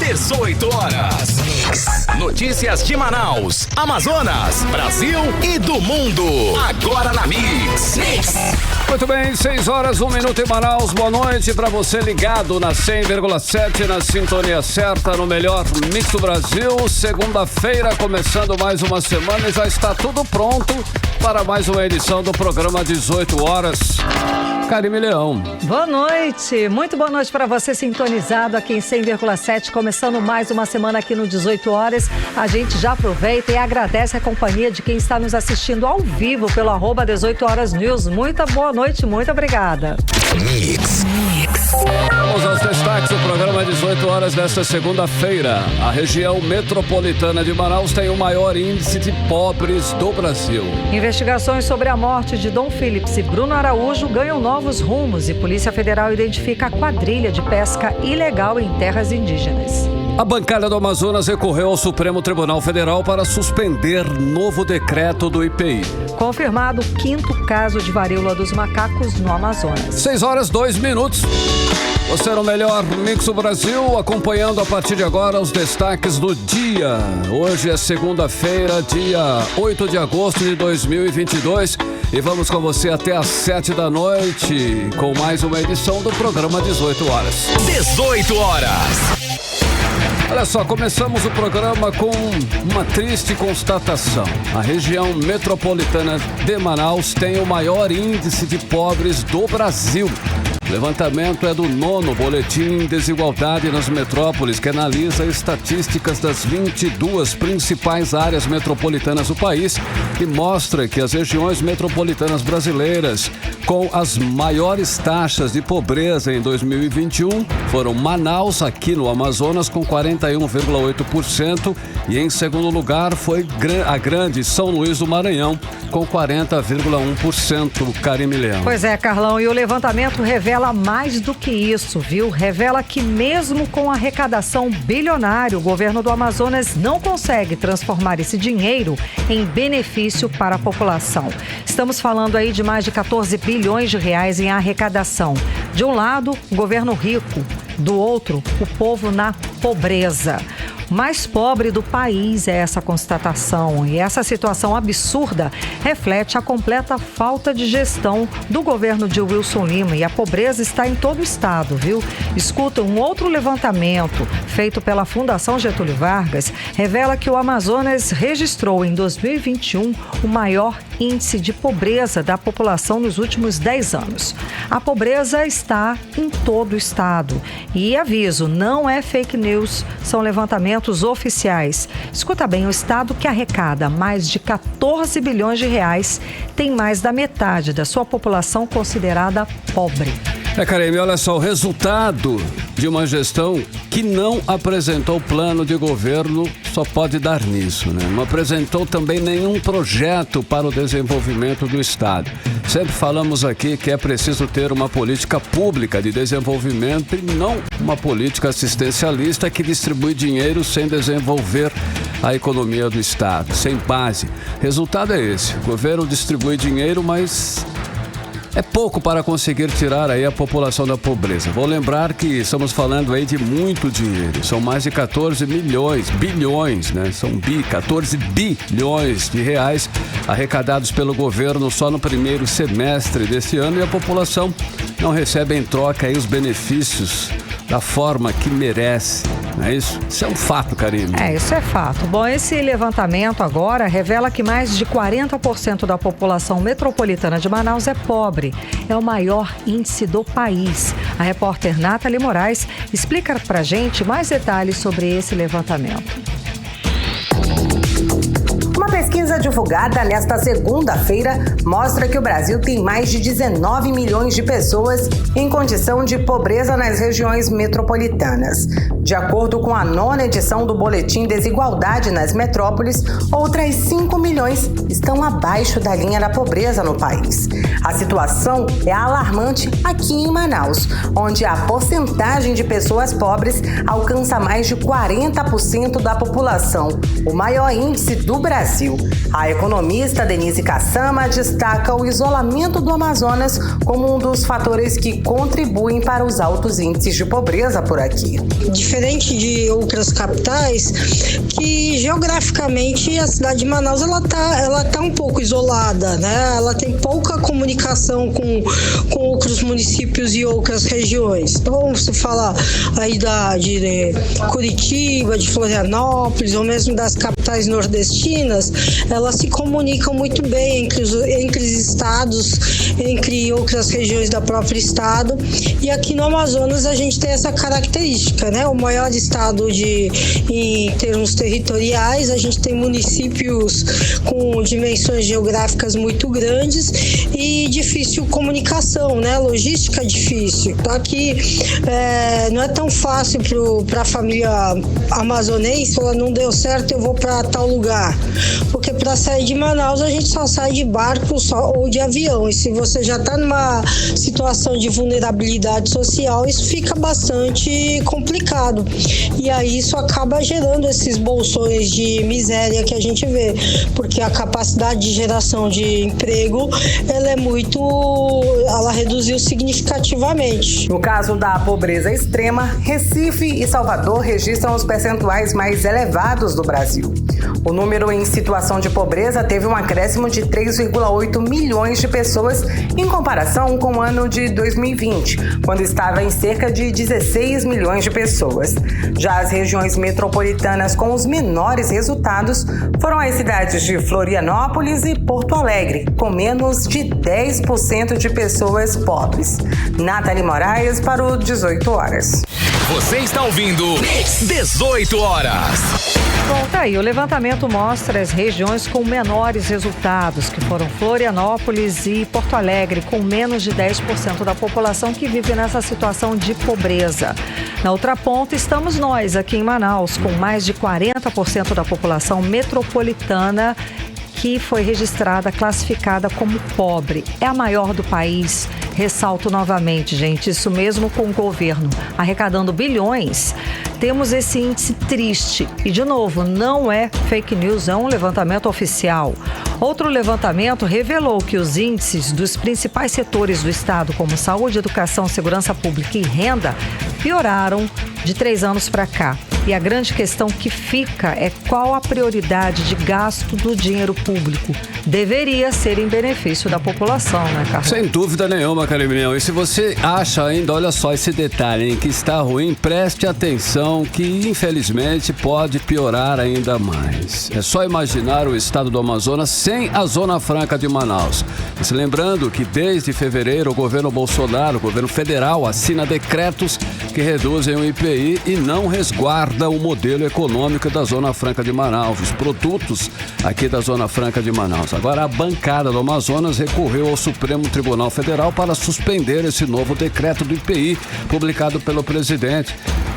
18 horas. Notícias de Manaus, Amazonas, Brasil e do mundo. Agora na Mix. Muito bem, 6 horas, 1 minuto em Manaus. Boa noite pra você ligado na 100,7, na sintonia certa, no melhor Mix do Brasil. Segunda-feira, começando mais uma semana e já está tudo pronto para mais uma edição do programa 18 horas. Karime Leão. Boa noite, muito boa noite para você sintonizado aqui em 100,7, começando mais uma semana aqui no 18 horas. A gente já aproveita e agradece a companhia de quem está nos assistindo ao vivo pelo @18horasnews. Muita boa noite, muito obrigada. Mix. Vamos aos destaques do programa 18 horas desta segunda-feira. A região metropolitana de Manaus tem o maior índice de pobres do Brasil. Investigações sobre a morte de Dom Philips e Bruno Araújo ganham novos rumos e Polícia Federal identifica a quadrilha de pesca ilegal em terras indígenas. A bancada do Amazonas recorreu ao Supremo Tribunal Federal para suspender novo decreto do IPI. Confirmado o 5º caso de varíola dos macacos no Amazonas. 6 horas, 2 minutos. Você no melhor Mix do Brasil, acompanhando a partir de agora os destaques do dia. Hoje é segunda-feira, dia 8 de agosto de 2022. E vamos com você até às 7 da noite com mais uma edição do programa 18 horas. 18 horas. Olha só, começamos o programa com uma triste constatação. A região metropolitana de Manaus tem o maior índice de pobres do Brasil. O levantamento é do 9º Boletim Desigualdade nas Metrópoles, que analisa estatísticas das 22 principais áreas metropolitanas do país e mostra que as regiões metropolitanas brasileiras com as maiores taxas de pobreza em 2021 foram Manaus, aqui no Amazonas, com 41,8%, e em segundo lugar foi a grande São Luís do Maranhão, com 40,1%, Karime Leão. Pois é, Carlão, e o levantamento revela mais do que isso, viu? Revela que mesmo com arrecadação bilionária, o governo do Amazonas não consegue transformar esse dinheiro em benefício para a população. Estamos falando aí de mais de 14 bilhões de reais em arrecadação. De um lado, o governo rico, do outro, o povo na pobreza. O mais pobre do país é essa constatação, e essa situação absurda reflete a completa falta de gestão do governo de Wilson Lima, e a pobreza está em todo o estado, viu? Escuta, um outro levantamento feito pela Fundação Getúlio Vargas revela que o Amazonas registrou em 2021 o maior índice de pobreza da população nos últimos 10 anos. A pobreza está em todo o estado. E aviso, não é fake news, são levantamentos oficiais. Escuta bem, o estado que arrecada mais de 14 bilhões de reais tem mais da metade da sua população considerada pobre. Karime, olha só, o resultado de uma gestão que não apresentou plano de governo só pode dar nisso, né? Não apresentou também nenhum projeto para o desenvolvimento do estado. Sempre falamos aqui que é preciso ter uma política pública de desenvolvimento e não uma política assistencialista que distribui dinheiro sem desenvolver a economia do estado, sem base. Resultado é esse, o governo distribui dinheiro, mas é pouco para conseguir tirar aí a população da pobreza. Vou lembrar que estamos falando aí de muito dinheiro. São mais de 14 bilhões, né? São 14 bilhões de reais arrecadados pelo governo só no primeiro semestre desse ano, e a população não recebe em troca aí os benefícios da forma que merece. Não é isso? Isso é um fato, Karime. Isso é fato. Bom, esse levantamento agora revela que mais de 40% da população metropolitana de Manaus é pobre. É o maior índice do país. A repórter Nathalie Moraes explica pra gente mais detalhes sobre esse levantamento. Uma pesquisa divulgada nesta segunda-feira mostra que o Brasil tem mais de 19 milhões de pessoas em condição de pobreza nas regiões metropolitanas. De acordo com a 9ª edição do Boletim Desigualdade nas Metrópoles, outras 5 milhões estão abaixo da linha da pobreza no país. A situação é alarmante aqui em Manaus, onde a porcentagem de pessoas pobres alcança mais de 40% da população, o maior índice do Brasil. A economista Denise Cassama destaca o isolamento do Amazonas como um dos fatores que contribuem para os altos índices de pobreza por aqui. Diferente de outras capitais, que geograficamente a cidade de Manaus ela tá um pouco isolada, né? Ela tem pouca comunicação com outros municípios e outras regiões. Então, se falar aí de Curitiba, de Florianópolis, ou mesmo das capitais nordestinas, elas se comunicam muito bem entre os estados, entre outras regiões da própria estado. E aqui no Amazonas a gente tem essa característica, né? O maior estado em termos territoriais, a gente tem municípios com dimensões geográficas muito grandes e difícil comunicação, né? Logística difícil. Então aqui não é tão fácil para a família amazonense falar, não deu certo, eu vou para tal lugar. Porque para sair de Manaus a gente só sai de barco ou de avião. E se você já está numa situação de vulnerabilidade social, isso fica bastante complicado. E aí isso acaba gerando esses bolsões de miséria que a gente vê, porque a capacidade de geração de emprego, ela reduziu significativamente. No caso da pobreza extrema, Recife e Salvador registram os percentuais mais elevados do Brasil. O número em situação de pobreza teve um acréscimo de 3,8 milhões de pessoas em comparação com o ano de 2020, quando estava em cerca de 16 milhões de pessoas. Já as regiões metropolitanas com os menores resultados foram as cidades de Florianópolis e Porto Alegre, com menos de 10% de pessoas pobres. Nathalie Moraes para o 18 horas. Você está ouvindo 18 horas. Bom, tá aí. O levantamento mostra as regiões com menores resultados, que foram Florianópolis e Porto Alegre, com menos de 10% da população que vive nessa situação de pobreza. Na outra ponta, estamos nós, aqui em Manaus, com mais de 40% da população metropolitana que foi registrada, classificada como pobre. É a maior do país. Ressalto novamente, gente, isso mesmo com o governo arrecadando bilhões. Temos esse índice triste. E, de novo, não é fake news, é um levantamento oficial. Outro levantamento revelou que os índices dos principais setores do Estado, como saúde, educação, segurança pública e renda, pioraram de 3 anos para cá. E a grande questão que fica é qual a prioridade de gasto do dinheiro público. Deveria ser em benefício da população, né, Carlos? Sem dúvida nenhuma, Carimião. E se você acha ainda, olha só esse detalhe, hein, que está ruim, preste atenção que, infelizmente, pode piorar ainda mais. É só imaginar o estado do Amazonas sem a Zona Franca de Manaus. Mas lembrando que desde fevereiro o governo Bolsonaro, o governo federal, assina decretos que reduzem o IPI e não resguarda o modelo econômico da Zona Franca de Manaus, os produtos aqui da Zona Franca de Manaus. Agora a bancada do Amazonas recorreu ao Supremo Tribunal Federal para suspender esse novo decreto do IPI publicado pelo presidente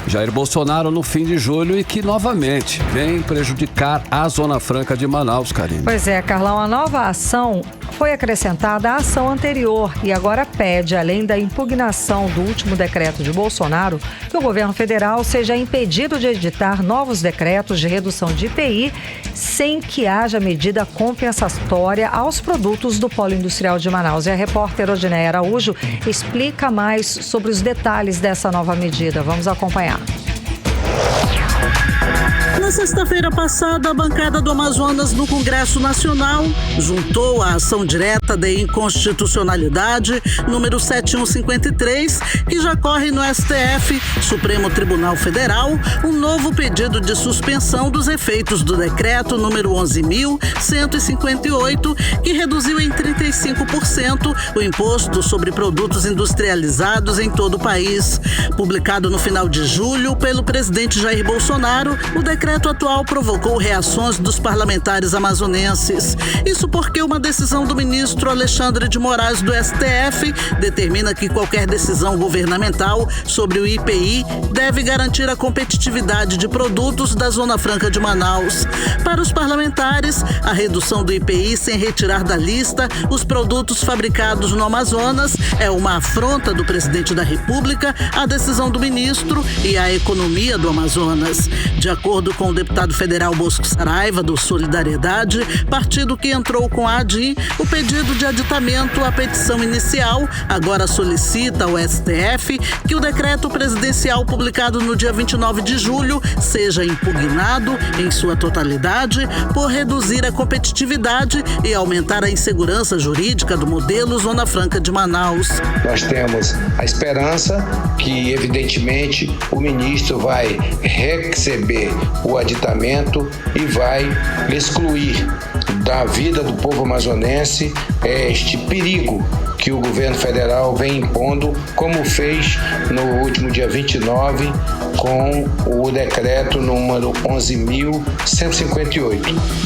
Jair Bolsonaro no fim de julho e que novamente vem prejudicar a Zona Franca de Manaus, Karine. Pois é, Carlão, a nova ação foi acrescentada à ação anterior e agora pede, além da impugnação do último decreto de Bolsonaro, que o governo federal seja impedido de editar novos decretos de redução de IPI sem que haja medida compensatória aos produtos do Polo Industrial de Manaus. E a repórter Odineia Araújo explica mais sobre os detalhes dessa nova medida. Vamos acompanhar. Na sexta-feira passada, a bancada do Amazonas no Congresso Nacional juntou a ação direta de inconstitucionalidade número 7153, que já corre no STF, Supremo Tribunal Federal, um novo pedido de suspensão dos efeitos do decreto número 11.158, que reduziu em 35% o imposto sobre produtos industrializados em todo o país. Publicado no final de julho pelo presidente Jair Bolsonaro, o decreto atual provocou reações dos parlamentares amazonenses. Isso porque uma decisão do ministro Alexandre de Moraes do STF determina que qualquer decisão governamental sobre o IPI deve garantir a competitividade de produtos da Zona Franca de Manaus. Para os parlamentares, a redução do IPI sem retirar da lista os produtos fabricados no Amazonas é uma afronta do presidente da República à decisão do ministro e à economia do Amazonas. reais. De acordo com o deputado federal Bosco Saraiva, do Solidariedade, partido que entrou com a ADI, o pedido de aditamento à petição inicial agora solicita ao STF que o decreto presidencial publicado no dia 29 de julho seja impugnado em sua totalidade por reduzir a competitividade e aumentar a insegurança jurídica do modelo Zona Franca de Manaus. Nós temos a esperança que, evidentemente, o ministro vai receber o aditamento e vai excluir da vida do povo amazonense este perigo que o governo federal vem impondo, como fez no último dia 29, com o decreto número 11.158,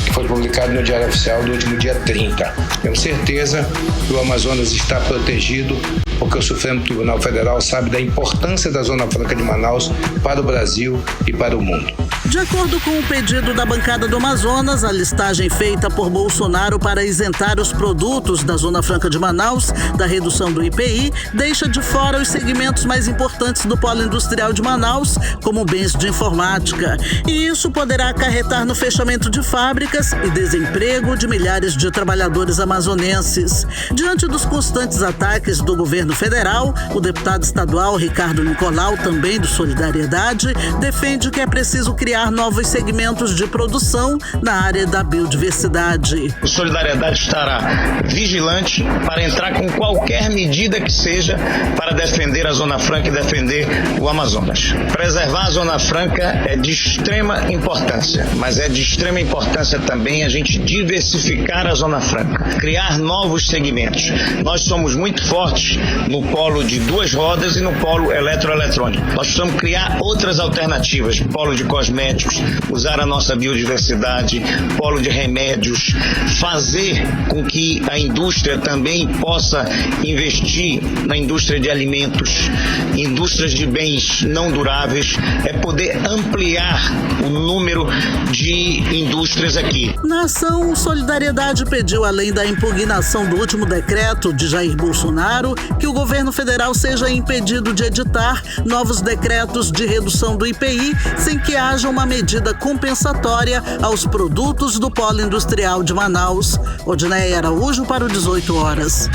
que foi publicado no Diário Oficial do último dia 30. Tenho certeza que o Amazonas está protegido, porque o Supremo Tribunal Federal sabe da importância da Zona Franca de Manaus para o Brasil e para o mundo. De acordo com o pedido da bancada do Amazonas, a listagem feita por Bolsonaro para isentar os produtos da Zona Franca de Manaus da redução do IPI deixa de fora os segmentos mais importantes do polo industrial de Manaus, como bens de informática. E isso poderá acarretar no fechamento de fábricas e desemprego de milhares de trabalhadores amazonenses. Diante dos constantes ataques do governo federal, o deputado estadual Ricardo Nicolau, também do Solidariedade, defende que é preciso criar novos segmentos de produção na área da biodiversidade. O Solidariedade estará vigilante para entrar com qualquer medida que seja para defender a Zona Franca e defender o Amazonas. Preservar a Zona Franca é de extrema importância, mas é de extrema importância também a gente diversificar a Zona Franca, criar novos segmentos. Nós somos muito fortes no polo de duas rodas e no polo eletroeletrônico. Nós precisamos criar outras alternativas, polo de cosméticos, usar a nossa biodiversidade, polo de remédios, fazer com que a indústria também possa investir na indústria de alimentos, indústrias de bens não duráveis, é poder ampliar o número de indústrias aqui. Na ação, o Solidariedade pediu, além da impugnação do último decreto de Jair Bolsonaro, que o governo federal seja impedido de editar novos decretos de redução do IPI sem que haja uma medida compensatória aos produtos do polo industrial de Manaus. Odneia Araújo para o 18 horas.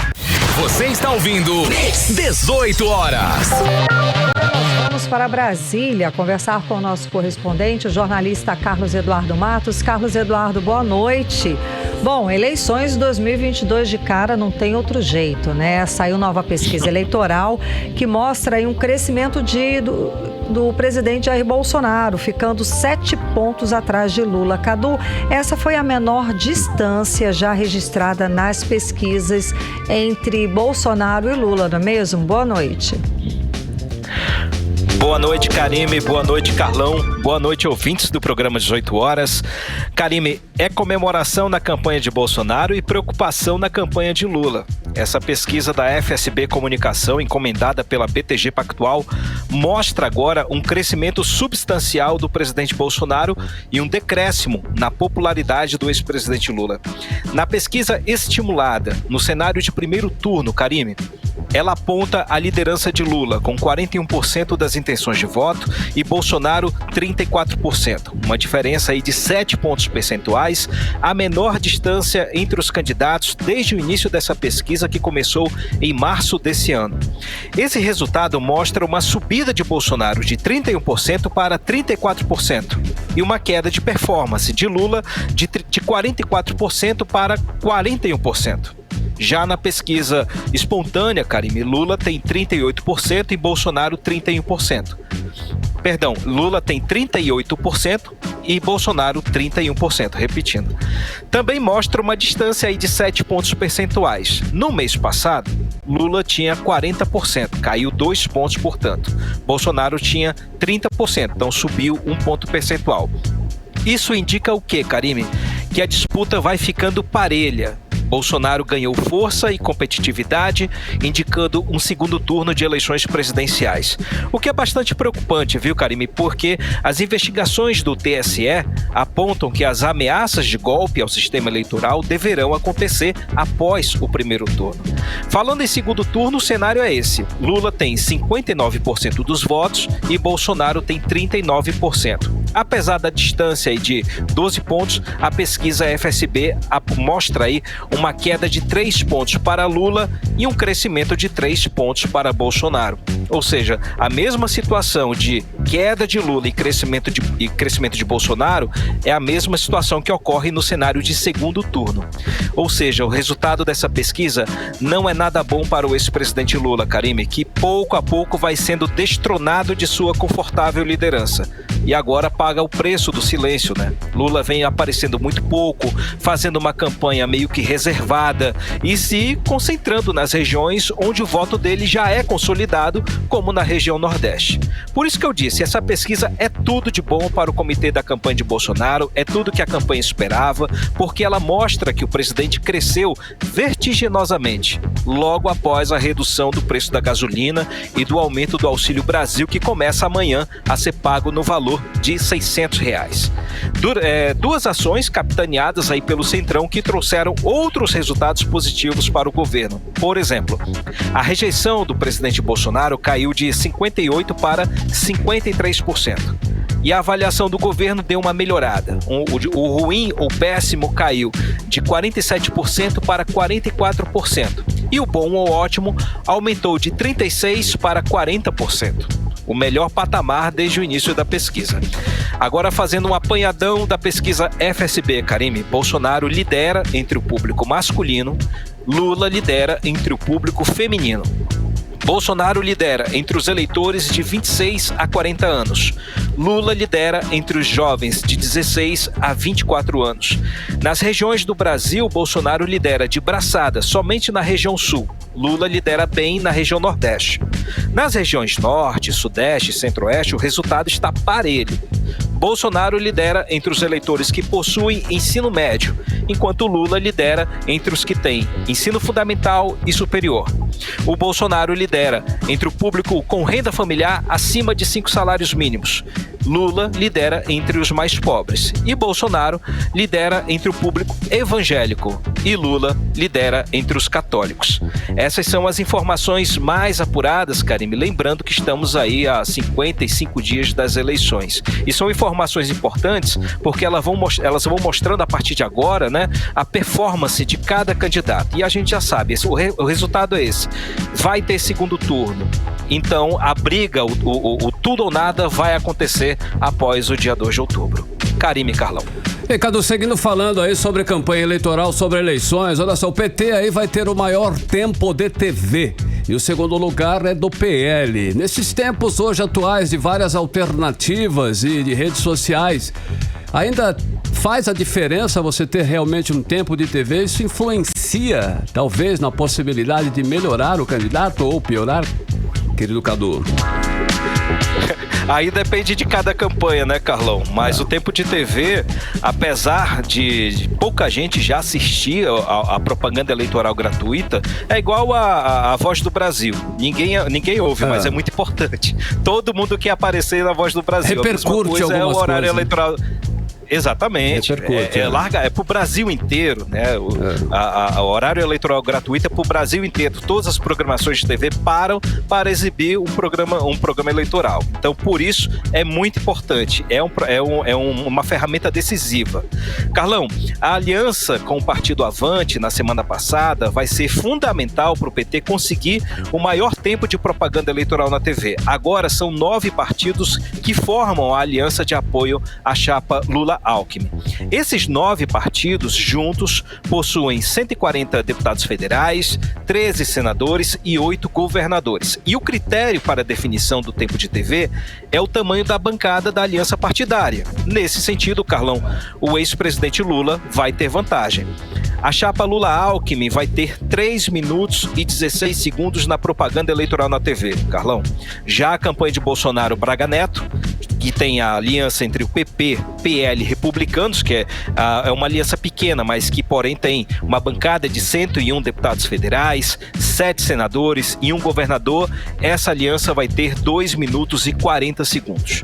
Você está ouvindo 18 horas. Vamos para Brasília conversar com o nosso correspondente, o jornalista Carlos Eduardo Matos. Carlos Eduardo, boa noite. Bom, eleições 2022 de cara não tem outro jeito, né? Saiu nova pesquisa eleitoral que mostra aí um crescimento do presidente Jair Bolsonaro, ficando 7 pontos atrás de Lula. Cadu, essa foi a menor distância já registrada nas pesquisas entre Bolsonaro e Lula, não é mesmo? Boa noite. Boa noite, Karime. Boa noite, Carlão. Boa noite, ouvintes do programa 18 horas. Karime, é comemoração na campanha de Bolsonaro e preocupação na campanha de Lula. Essa pesquisa da FSB Comunicação, encomendada pela BTG Pactual, mostra agora um crescimento substancial do presidente Bolsonaro e um decréscimo na popularidade do ex-presidente Lula. Na pesquisa estimulada, no cenário de primeiro turno, Karime, ela aponta a liderança de Lula, com 41% das intenções de voto, e Bolsonaro 34%. Uma diferença aí de 7 pontos percentuais, a menor distância entre os candidatos desde o início dessa pesquisa, que começou em março desse ano. Esse resultado mostra uma subida de Bolsonaro de 31% para 34% e uma queda de performance de Lula de 44% para 41%. Já na pesquisa espontânea, Karime, Lula tem 38% e Bolsonaro 31%. Perdão, Lula tem 38% e Bolsonaro 31%, repetindo. Também mostra uma distância aí de 7 pontos percentuais. No mês passado, Lula tinha 40%, caiu 2 pontos, portanto. Bolsonaro tinha 30%, então subiu 1 ponto percentual. Isso indica o quê, Karime? Que a disputa vai ficando parelha. Bolsonaro ganhou força e competitividade, indicando um segundo turno de eleições presidenciais. O que é bastante preocupante, viu, Karime? Porque as investigações do TSE apontam que as ameaças de golpe ao sistema eleitoral deverão acontecer após o primeiro turno. Falando em segundo turno, o cenário é esse. Lula tem 59% dos votos e Bolsonaro tem 39%. Apesar da distância aí de 12 pontos, a pesquisa FSB mostra aí uma queda de 3 pontos para Lula e um crescimento de 3 pontos para Bolsonaro. Ou seja, a mesma situação de queda de Lula e crescimento de Bolsonaro é a mesma situação que ocorre no cenário de segundo turno. Ou seja, o resultado dessa pesquisa não é nada bom para o ex-presidente Lula, Karime, que pouco a pouco vai sendo destronado de sua confortável liderança. E agora paga o preço do silêncio, né? Lula vem aparecendo muito pouco, fazendo uma campanha meio que reservada e se concentrando nas regiões onde o voto dele já é consolidado, como na região Nordeste. Por isso que eu disse, essa pesquisa é tudo de bom para o comitê da campanha de Bolsonaro, é tudo que a campanha esperava, porque ela mostra que o presidente cresceu vertiginosamente, logo após a redução do preço da gasolina e do aumento do Auxílio Brasil, que começa amanhã a ser pago no valor de R$600. Duas ações capitaneadas aí pelo Centrão que trouxeram outros resultados positivos para o governo. Por exemplo, a rejeição do presidente Bolsonaro caiu de 58% para 53%. E a avaliação do governo deu uma melhorada. O ruim ou péssimo caiu de 47% para 44%. E o bom ou ótimo aumentou de 36% para 40%. O melhor patamar desde o início da pesquisa. Agora, fazendo um apanhadão da pesquisa FSB, Karime, Bolsonaro lidera entre o público masculino, Lula lidera entre o público feminino. Bolsonaro lidera entre os eleitores de 26 a 40 anos. Lula lidera entre os jovens de 16 a 24 anos. Nas regiões do Brasil, Bolsonaro lidera de braçada somente na região sul. Lula lidera bem na região Nordeste. Nas regiões Norte, Sudeste e Centro-Oeste, o resultado está parelho. Bolsonaro lidera entre os eleitores que possuem ensino médio, enquanto Lula lidera entre os que têm ensino fundamental e superior. O Bolsonaro lidera entre o público com renda familiar acima de 5 salários mínimos. Lula lidera entre os mais pobres. E Bolsonaro lidera entre o público evangélico. E Lula lidera entre os católicos. Essas são as informações mais apuradas, Karime, lembrando que estamos aí há 55 dias das eleições. E são informações importantes porque elas vão mostrando a partir de agora, né, a performance de cada candidato. E a gente já sabe, o resultado é esse. Vai ter segundo turno. Então, a briga, o tudo ou nada vai acontecer após o dia 2 de outubro. Karime, Carlão. E Cadu, seguindo falando aí sobre campanha eleitoral, sobre eleições, olha só, o PT aí vai ter o maior tempo de TV. E o segundo lugar é do PL. Nesses tempos hoje atuais de várias alternativas e de redes sociais, ainda faz a diferença você ter realmente um tempo de TV? Isso influencia, talvez, na possibilidade de melhorar o candidato ou piorar, querido Cadu? Aí depende de cada campanha, né, Carlão? Mas o tempo de TV, apesar de pouca gente já assistir a propaganda eleitoral gratuita, é igual a Voz do Brasil. Ninguém ouve, mas é muito importante. Todo mundo quer aparecer na Voz do Brasil. Repercute algumas coisa é o horário coisas. Eleitoral. Exatamente, é pro Brasil inteiro, né? O horário eleitoral gratuito é pro Brasil inteiro. Todas as programações de TV param para exibir um programa eleitoral. Então, por isso, é muito importante. Uma ferramenta decisiva. Carlão, a aliança com o Partido Avante na semana passada vai ser fundamental para o PT conseguir o maior tempo de propaganda eleitoral na TV. Agora são 9 partidos que formam a aliança de apoio à chapa Lula-Alckmin. Esses 9 partidos juntos possuem 140 deputados federais, 13 senadores e 8 governadores. E o critério para a definição do tempo de TV é o tamanho da bancada da aliança partidária. Nesse sentido, Carlão, o ex-presidente Lula vai ter vantagem. A chapa Lula-Alckmin vai ter 3 minutos e 16 segundos na propaganda eleitoral na TV, Carlão. Já a campanha de Bolsonaro-Braga Neto, que tem a aliança entre o PP PL Republicanos, que é uma aliança pequena, mas que, porém, tem uma bancada de 101 deputados federais, 7 senadores e um governador. Essa aliança vai ter 2 minutos e 40 segundos.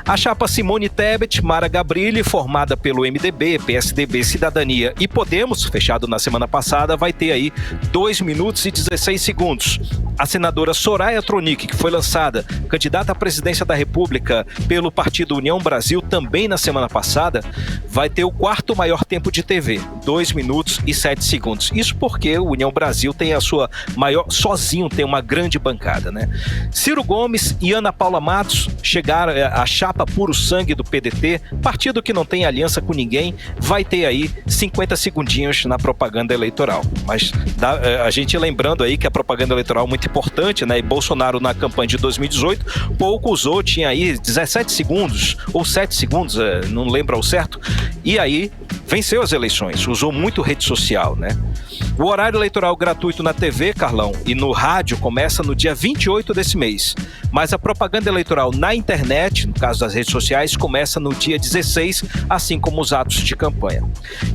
A chapa Simone Tebet, Mara Gabrilli, formada pelo MDB, PSDB, Cidadania e Podemos, fechado na semana passada, vai ter aí 2 minutos e 16 segundos. A senadora Soraya Tronic, que foi lançada candidata à presidência da República pelo Partido União Brasil, também na semana passada, vai ter o 4º maior tempo de TV, 2 minutos e 7 segundos. Isso porque o União Brasil tem a sua maior, sozinho tem uma grande bancada, né? Ciro Gomes e Ana Paula Matos chegaram à chapa Puro Sangue do PDT, partido que não tem aliança com ninguém, vai ter aí 50 segundinhos na propaganda eleitoral. Mas a gente lembrando aí que a propaganda eleitoral é muito importante, né? E Bolsonaro na campanha de 2018 pouco usou, tinha aí 17 segundos ou 7 segundos, não lembro ao certo, e aí venceu as eleições, usou muito rede social, né? O horário eleitoral gratuito na TV, Carlão, e no rádio começa no dia 28 desse mês, mas a propaganda eleitoral na internet, no caso das redes sociais, começa no dia 16, assim como os atos de campanha.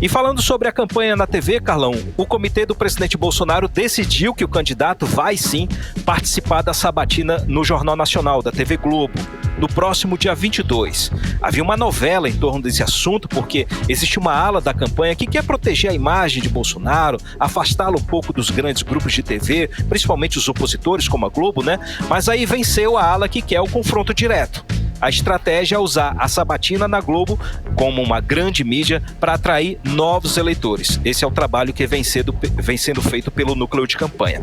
E falando sobre a campanha na TV, Carlão, o comitê do presidente Bolsonaro decidiu que o candidato vai sim participar da sabatina no Jornal Nacional, da TV Globo, no próximo dia 22. Havia uma novela em torno desse assunto, porque existe uma ala da campanha que quer proteger a imagem de Bolsonaro, afastá-lo um pouco dos grandes grupos de TV, principalmente os opositores como a Globo, né? Mas aí venceu a ala que quer o confronto direto. A estratégia é usar a sabatina na Globo como uma grande mídia para atrair novos eleitores. Esse é o trabalho que vem sendo feito pelo núcleo de campanha.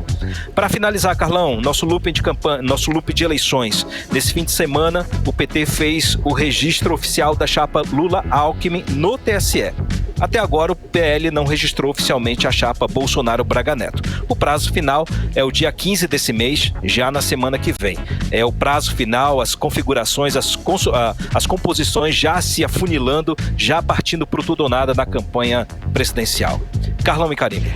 Para finalizar, Carlão, nosso loop de eleições. Nesse fim de semana, o PT fez o registro oficial da chapa Lula-Alckmin no TSE. Até agora, o PL não registrou oficialmente a chapa Bolsonaro-Braga Neto. O prazo final é o dia 15 desse mês, já na semana que vem. É o prazo final, as configurações, as composições já se afunilando, já partindo para o tudo ou nada na campanha presidencial. Carlão e Karine.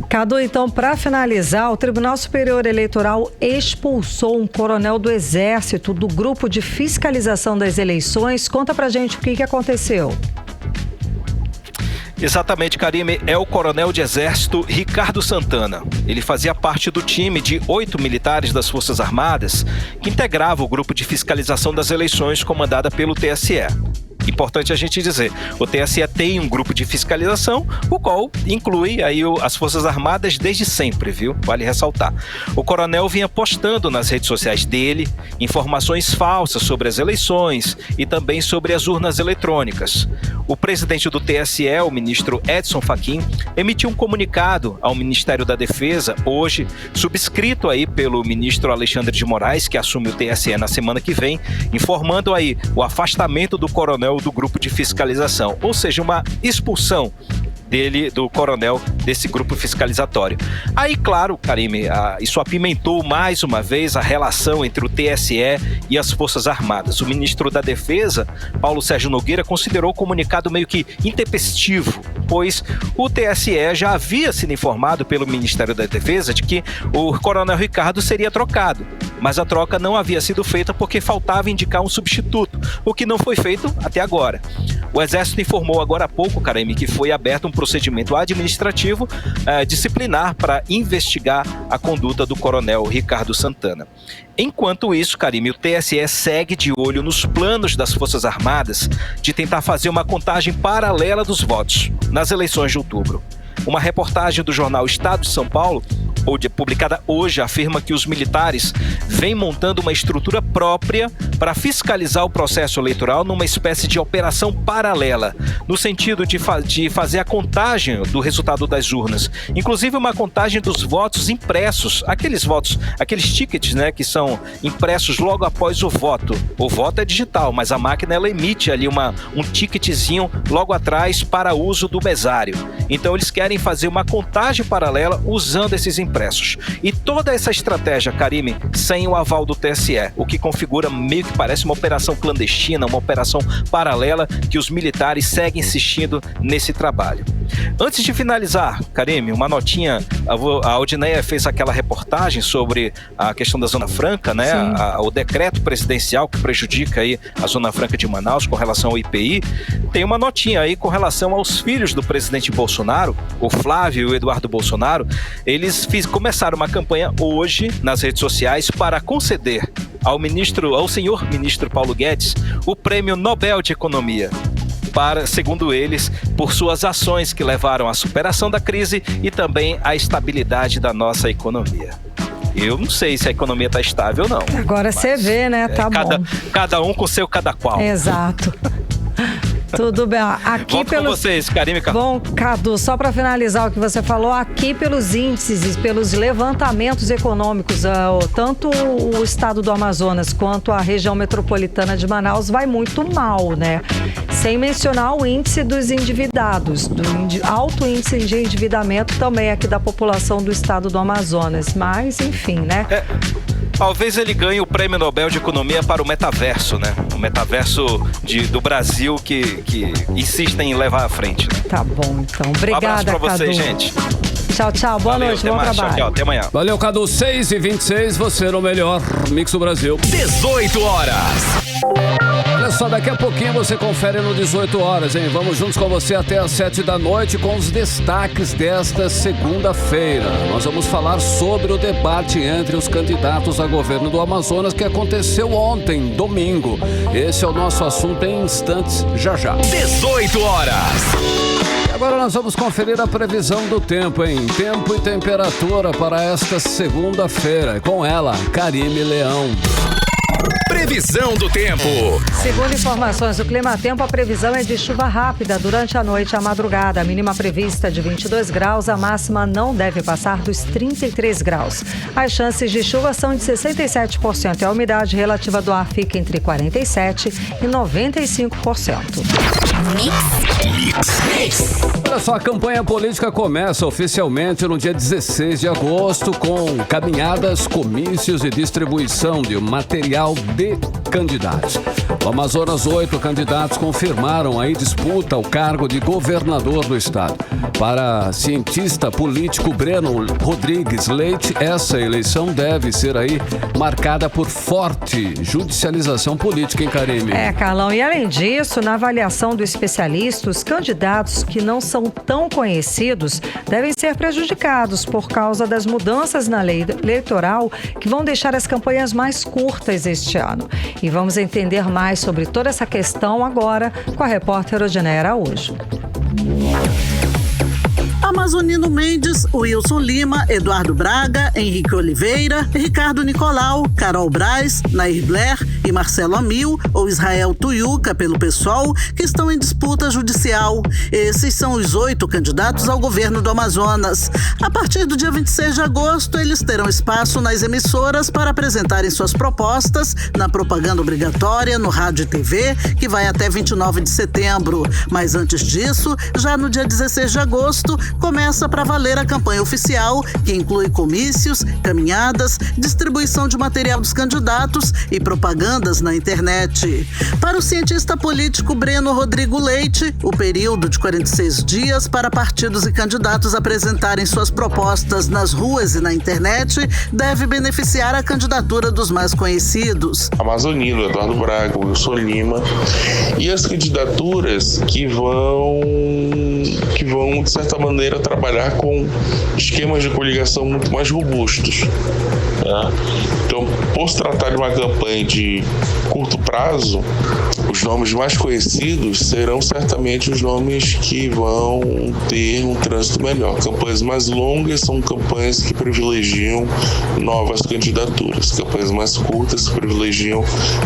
Cadu, então, para finalizar, o Tribunal Superior Eleitoral expulsou um coronel do Exército do grupo de fiscalização das eleições. Conta pra gente o que aconteceu. Exatamente, Karime, é o coronel de exército Ricardo Santana. Ele fazia parte do time de 8 militares das Forças Armadas que integrava o grupo de fiscalização das eleições comandada pelo TSE. Importante a gente dizer, o TSE tem um grupo de fiscalização, o qual inclui aí as Forças Armadas desde sempre, viu? Vale ressaltar. O coronel vinha postando nas redes sociais dele informações falsas sobre as eleições e também sobre as urnas eletrônicas. O presidente do TSE, o ministro Edson Fachin, emitiu um comunicado ao Ministério da Defesa hoje, subscrito aí pelo ministro Alexandre de Moraes, que assume o TSE na semana que vem, informando aí o afastamento do coronel do grupo de fiscalização, ou seja, uma expulsão do coronel desse grupo fiscalizatório. Aí, claro, Karime, isso apimentou mais uma vez a relação entre o TSE e as Forças Armadas. O ministro da Defesa, Paulo Sérgio Nogueira, considerou o comunicado meio que intempestivo, pois o TSE já havia sido informado pelo Ministério da Defesa de que o coronel Ricardo seria trocado, mas a troca não havia sido feita porque faltava indicar um substituto, o que não foi feito até agora. O Exército informou agora há pouco, Karime, que foi aberto um procedimento administrativo disciplinar para investigar a conduta do coronel Ricardo Santana. Enquanto isso, Karime, o TSE segue de olho nos planos das Forças Armadas de tentar fazer uma contagem paralela dos votos nas eleições de outubro. Uma reportagem do jornal Estado de São Paulo, publicada hoje, afirma que os militares vêm montando uma estrutura própria para fiscalizar o processo eleitoral numa espécie de operação paralela, no sentido de fazer a contagem do resultado das urnas, inclusive uma contagem dos votos impressos, aqueles tickets, né, que são impressos logo após o voto. O voto é digital, mas a máquina ela emite ali um ticketzinho logo atrás para uso do mesário. Então eles querem fazer uma contagem paralela usando esses impressos. E toda essa estratégia, Karime, sem o aval do TSE, o que configura meio que parece uma operação clandestina, uma operação paralela que os militares seguem insistindo nesse trabalho. Antes de finalizar, Karime, uma notinha, a Odneia fez aquela reportagem sobre a questão da Zona Franca, né? O decreto presidencial que prejudica aí a Zona Franca de Manaus com relação ao IPI. Tem uma notinha aí com relação aos filhos do presidente Bolsonaro, o Flávio e o Eduardo Bolsonaro. Eles começaram uma campanha hoje nas redes sociais para conceder ao senhor ministro Paulo Guedes o Prêmio Nobel de Economia, segundo eles, por suas ações que levaram à superação da crise e também à estabilidade da nossa economia. Eu não sei se a economia está estável ou não. Agora você vê, né? Tá bom. Cada um com seu cada qual. Exato. Tudo bem. Aqui com vocês, Karime e Carlão. Bom, Cadu, só para finalizar o que você falou, aqui pelos índices, pelos levantamentos econômicos, tanto o estado do Amazonas quanto a região metropolitana de Manaus vai muito mal, né? Sem mencionar o índice dos endividados, alto índice de endividamento também aqui da população do estado do Amazonas. Mas, enfim, né? Talvez ele ganhe o Prêmio Nobel de Economia para o metaverso, né? O metaverso do Brasil que insistem em levar à frente. Né? Tá bom, então. Obrigada, Cadu. Um abraço pra vocês, Cadu. gente. Tchau. Boa noite, bom trabalho. Tchau, até amanhã. Valeu, Cadu. 6h26, você no melhor Mix do Brasil. 18 horas. Olha só, daqui a pouquinho você confere no 18 horas, hein? Vamos juntos com você até às 7 da noite com os destaques desta segunda-feira. Nós vamos falar sobre o debate entre os candidatos a governo do Amazonas que aconteceu ontem, domingo. Esse é o nosso assunto em instantes, já. 18 horas. Agora nós vamos conferir a previsão do tempo, hein? Tempo e temperatura para esta segunda-feira. Com ela, Karime Leão. Previsão do tempo. Segundo informações do Climatempo, a previsão é de chuva rápida durante a noite e a madrugada. A mínima prevista de 22 graus, a máxima não deve passar dos 33 graus. As chances de chuva são de 67% e a umidade relativa do ar fica entre 47% e 95%. Olha só, a campanha política começa oficialmente no dia 16 de agosto com caminhadas, comícios e distribuição de material de candidatos. No Amazonas, 8 candidatos confirmaram aí disputa ao cargo de governador do estado. Para cientista político Breno Rodrigues Leite, essa eleição deve ser aí marcada por forte judicialização política, hein, Karime? Carlão, e além disso, na avaliação do especialista, os candidatos que não são tão conhecidos devem ser prejudicados por causa das mudanças na lei eleitoral que vão deixar as campanhas mais curtas este ano. E vamos entender mais sobre toda essa questão agora com a repórter Odneia Araújo. Amazonino Mendes, Wilson Lima, Eduardo Braga, Henrique Oliveira, Ricardo Nicolau, Carol Braz, Nair Blair e Marcelo Amil ou Israel Tuiuca pelo PSOL que estão em disputa judicial. Esses são os 8 candidatos ao governo do Amazonas. A partir do dia 26 de agosto, eles terão espaço nas emissoras para apresentarem suas propostas na propaganda obrigatória, no rádio e TV, que vai até 29 de setembro. Mas antes disso, já no dia 16 de agosto, começa para valer a campanha oficial, que inclui comícios, caminhadas, distribuição de material dos candidatos e propagandas na internet. Para o cientista político Breno Rodrigo Leite, o período de 46 dias para partidos e candidatos apresentarem suas propostas nas ruas e na internet deve beneficiar a candidatura dos mais conhecidos. Amazonino, Eduardo Braga, Wilson Lima e as candidaturas que vão, de certa maneira, trabalhar com esquemas de coligação muito mais robustos. Tá? Então, por se tratar de uma campanha de curto prazo, os nomes mais conhecidos serão certamente os nomes que vão ter um trânsito melhor. Campanhas mais longas são campanhas que privilegiam novas candidaturas. Campanhas mais curtas privilegiam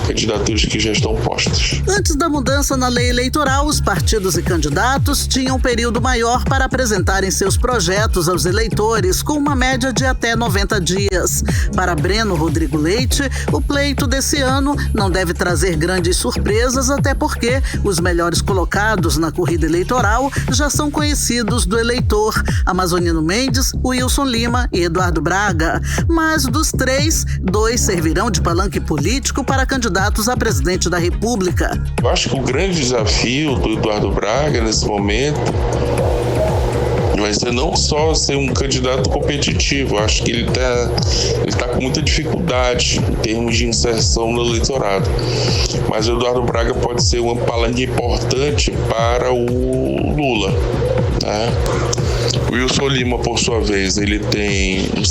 candidaturas que já estão postas. Antes da mudança na lei eleitoral, os partidos e candidatos tinham um período maior para apresentarem seus projetos aos eleitores, com uma média de até 90 dias. Para Breno Rodrigo Leite, o pleito desse ano não deve trazer grandes surpresas, até porque os melhores colocados na corrida eleitoral já são conhecidos do eleitor: Amazonino Mendes, Wilson Lima e Eduardo Braga. Mas dos 3, 2 servirão de palanque político para candidatos a presidente da República. Eu acho que o grande desafio do Eduardo Braga nesse momento vai ser não só ser um candidato competitivo, acho que ele tá com muita dificuldade em termos de inserção no eleitorado. Mas o Eduardo Braga pode ser uma palanca importante para o Lula, né? O Wilson Lima, por sua vez, ele tem um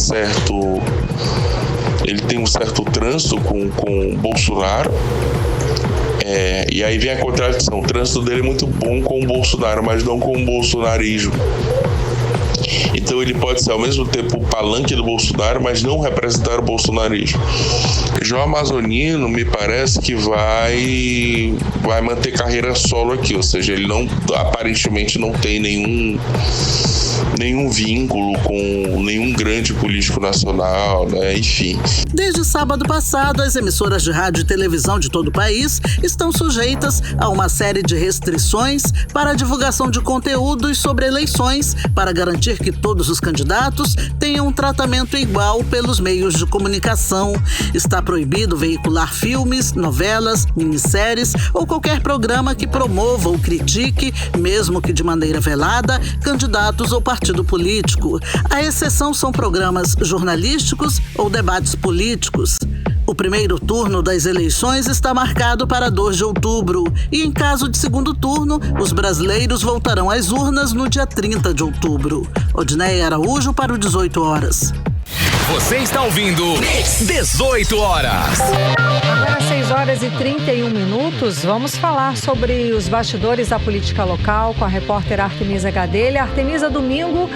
certo trânsito com o Bolsonaro. E aí vem a contradição. O trânsito dele é muito bom com o Bolsonaro, mas não com o bolsonarismo. Então ele pode ser ao mesmo tempo o palanque do Bolsonaro, mas não representar o bolsonarismo. Já o amazonino me parece que vai manter carreira solo aqui, ou seja, ele aparentemente não tem nenhum vínculo com nenhum grande político nacional, né? Enfim. Desde sábado passado, as emissoras de rádio e televisão de todo o país estão sujeitas a uma série de restrições para a divulgação de conteúdos sobre eleições, para garantir que todos os candidatos tenham um tratamento igual pelos meios de comunicação. Está proibido veicular filmes, novelas, minisséries ou qualquer programa que promova ou critique, mesmo que de maneira velada, candidatos ou partido político. A exceção são programas jornalísticos ou debates políticos. O primeiro turno das eleições está marcado para 2 de outubro e, em caso de segundo turno, os brasileiros voltarão às urnas no dia 30 de outubro. Odneia Araújo para o 18 horas. Você está ouvindo 18 horas. Agora 6h31. Vamos falar sobre os bastidores da política local com a repórter Artemisa Gadelha. Artemisa, domingo,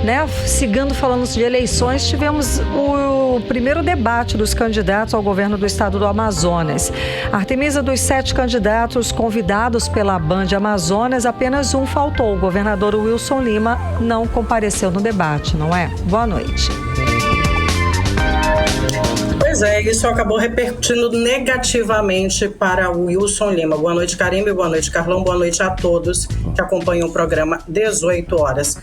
né, seguindo falando de eleições, tivemos o primeiro debate dos candidatos ao governo do estado do Amazonas. Artemisa, dos 7 candidatos convidados pela Band Amazonas, apenas um faltou. O governador Wilson Lima não compareceu no debate, não é? Boa noite. Pois é, isso acabou repercutindo negativamente para o Wilson Lima. Boa noite, Carime, boa noite, Carlão, boa noite a todos que acompanham o programa 18 horas.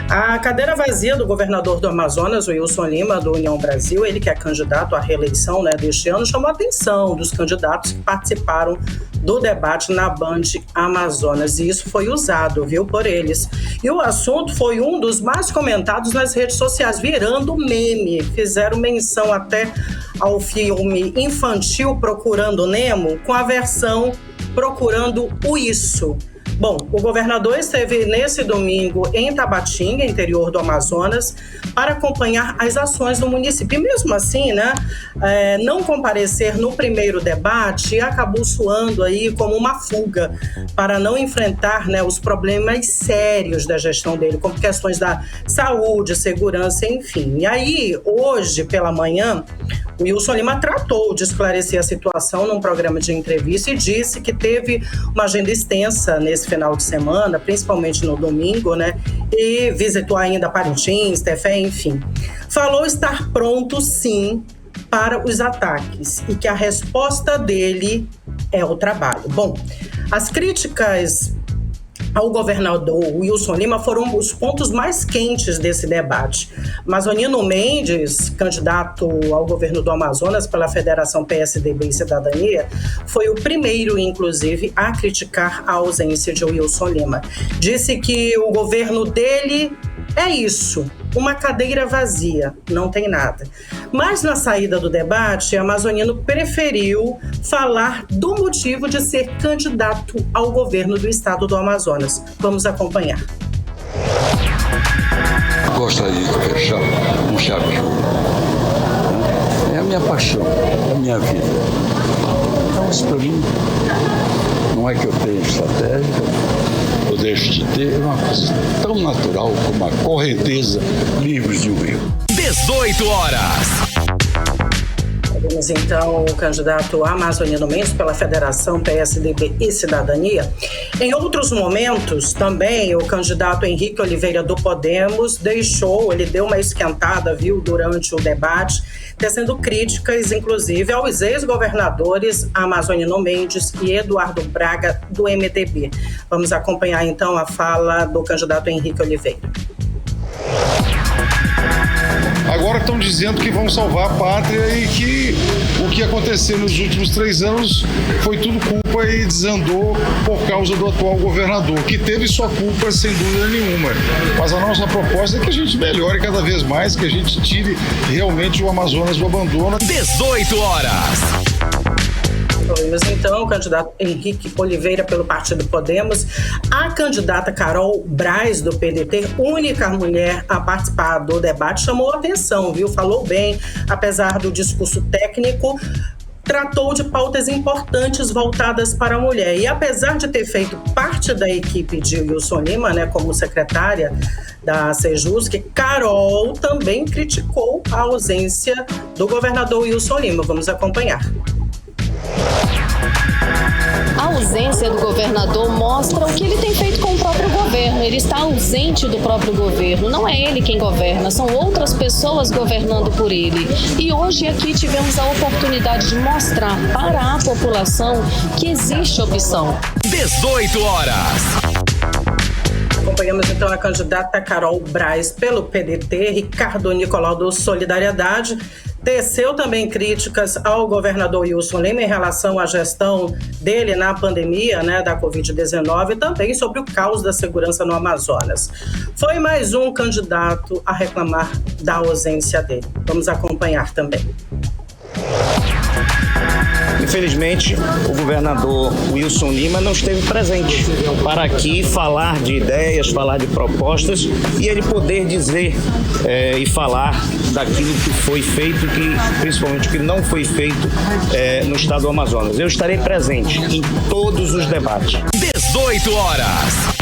A cadeira vazia do governador do Amazonas, o Wilson Lima, do União Brasil, ele que é candidato à reeleição, né, deste ano, chamou a atenção dos candidatos que participaram do debate na Band Amazonas, e isso foi usado, viu, por eles. E o assunto foi um dos mais comentados nas redes sociais, virando meme. Fizeram menção até ao filme infantil Procurando Nemo, com a versão Procurando o Isso. Bom, o governador esteve nesse domingo em Tabatinga, interior do Amazonas, para acompanhar as ações do município. E mesmo assim, né, não comparecer no primeiro debate acabou soando aí como uma fuga para não enfrentar, né, os problemas sérios da gestão dele, como questões da saúde, segurança, enfim. E aí, hoje pela manhã, o Wilson Lima tratou de esclarecer a situação num programa de entrevista e disse que teve uma agenda extensa nesse final de semana, principalmente no domingo, né? E visitou ainda Parintins, Tefé, enfim. Falou estar pronto, sim, para os ataques e que a resposta dele é o trabalho. Bom, as críticas ao governador Wilson Lima foram os pontos mais quentes desse debate. Amazonino Mendes, candidato ao governo do Amazonas pela Federação PSDB e Cidadania, foi o primeiro, inclusive, a criticar a ausência de Wilson Lima. Disse que o governo dele é isso, uma cadeira vazia, não tem nada. Mas na saída do debate, Amazonino preferiu falar do motivo de ser candidato ao governo do estado do Amazonas. Vamos acompanhar. Gostaria de fechar um chave de ouro. É a minha paixão, é a minha vida. Então, isso para mim, não é que eu tenha estratégia, eu deixo de ter, é uma coisa tão natural como a correnteza livre de um rio. 18 horas. Temos então o candidato Amazonino Mendes pela Federação PSDB e Cidadania. Em outros momentos, também o candidato Henrique Oliveira do Podemos ele deu uma esquentada, viu, durante o debate, tecendo críticas, inclusive, aos ex-governadores Amazonino Mendes e Eduardo Braga, do MDB. Vamos acompanhar, então, a fala do candidato Henrique Oliveira. Agora estão dizendo que vão salvar a pátria e que o que aconteceu nos últimos 3 anos foi tudo culpa e desandou por causa do atual governador, que teve sua culpa sem dúvida nenhuma. Mas a nossa proposta é que a gente melhore cada vez mais, que a gente tire realmente o Amazonas do abandono. 18 horas. Ouvimos então o candidato Henrique Oliveira pelo Partido Podemos, a candidata Carol Braz do PDT, única mulher a participar do debate, chamou atenção, viu? Falou bem, apesar do discurso técnico, tratou de pautas importantes voltadas para a mulher. E apesar de ter feito parte da equipe de Wilson Lima, né, como secretária da Sejusc, Carol também criticou a ausência do governador Wilson Lima. Vamos acompanhar. A ausência do governador mostra o que ele tem feito com o próprio governo. Ele está ausente do próprio governo. Não é ele quem governa, são outras pessoas governando por ele. E hoje aqui tivemos a oportunidade de mostrar para a população que existe opção. 18 horas. Acompanhamos então a candidata Carol Braz pelo PDT, Ricardo Nicolau do Solidariedade. Teceu também críticas ao governador Wilson Lima em relação à gestão dele na pandemia, né, da Covid-19 e também sobre o caos da segurança no Amazonas. Foi mais um candidato a reclamar da ausência dele. Vamos acompanhar também. Infelizmente, o governador Wilson Lima não esteve presente para aqui falar de ideias, falar de propostas e ele poder dizer e falar daquilo que foi feito, principalmente o que não foi feito no estado do Amazonas. Eu estarei presente em todos os debates. 18 horas.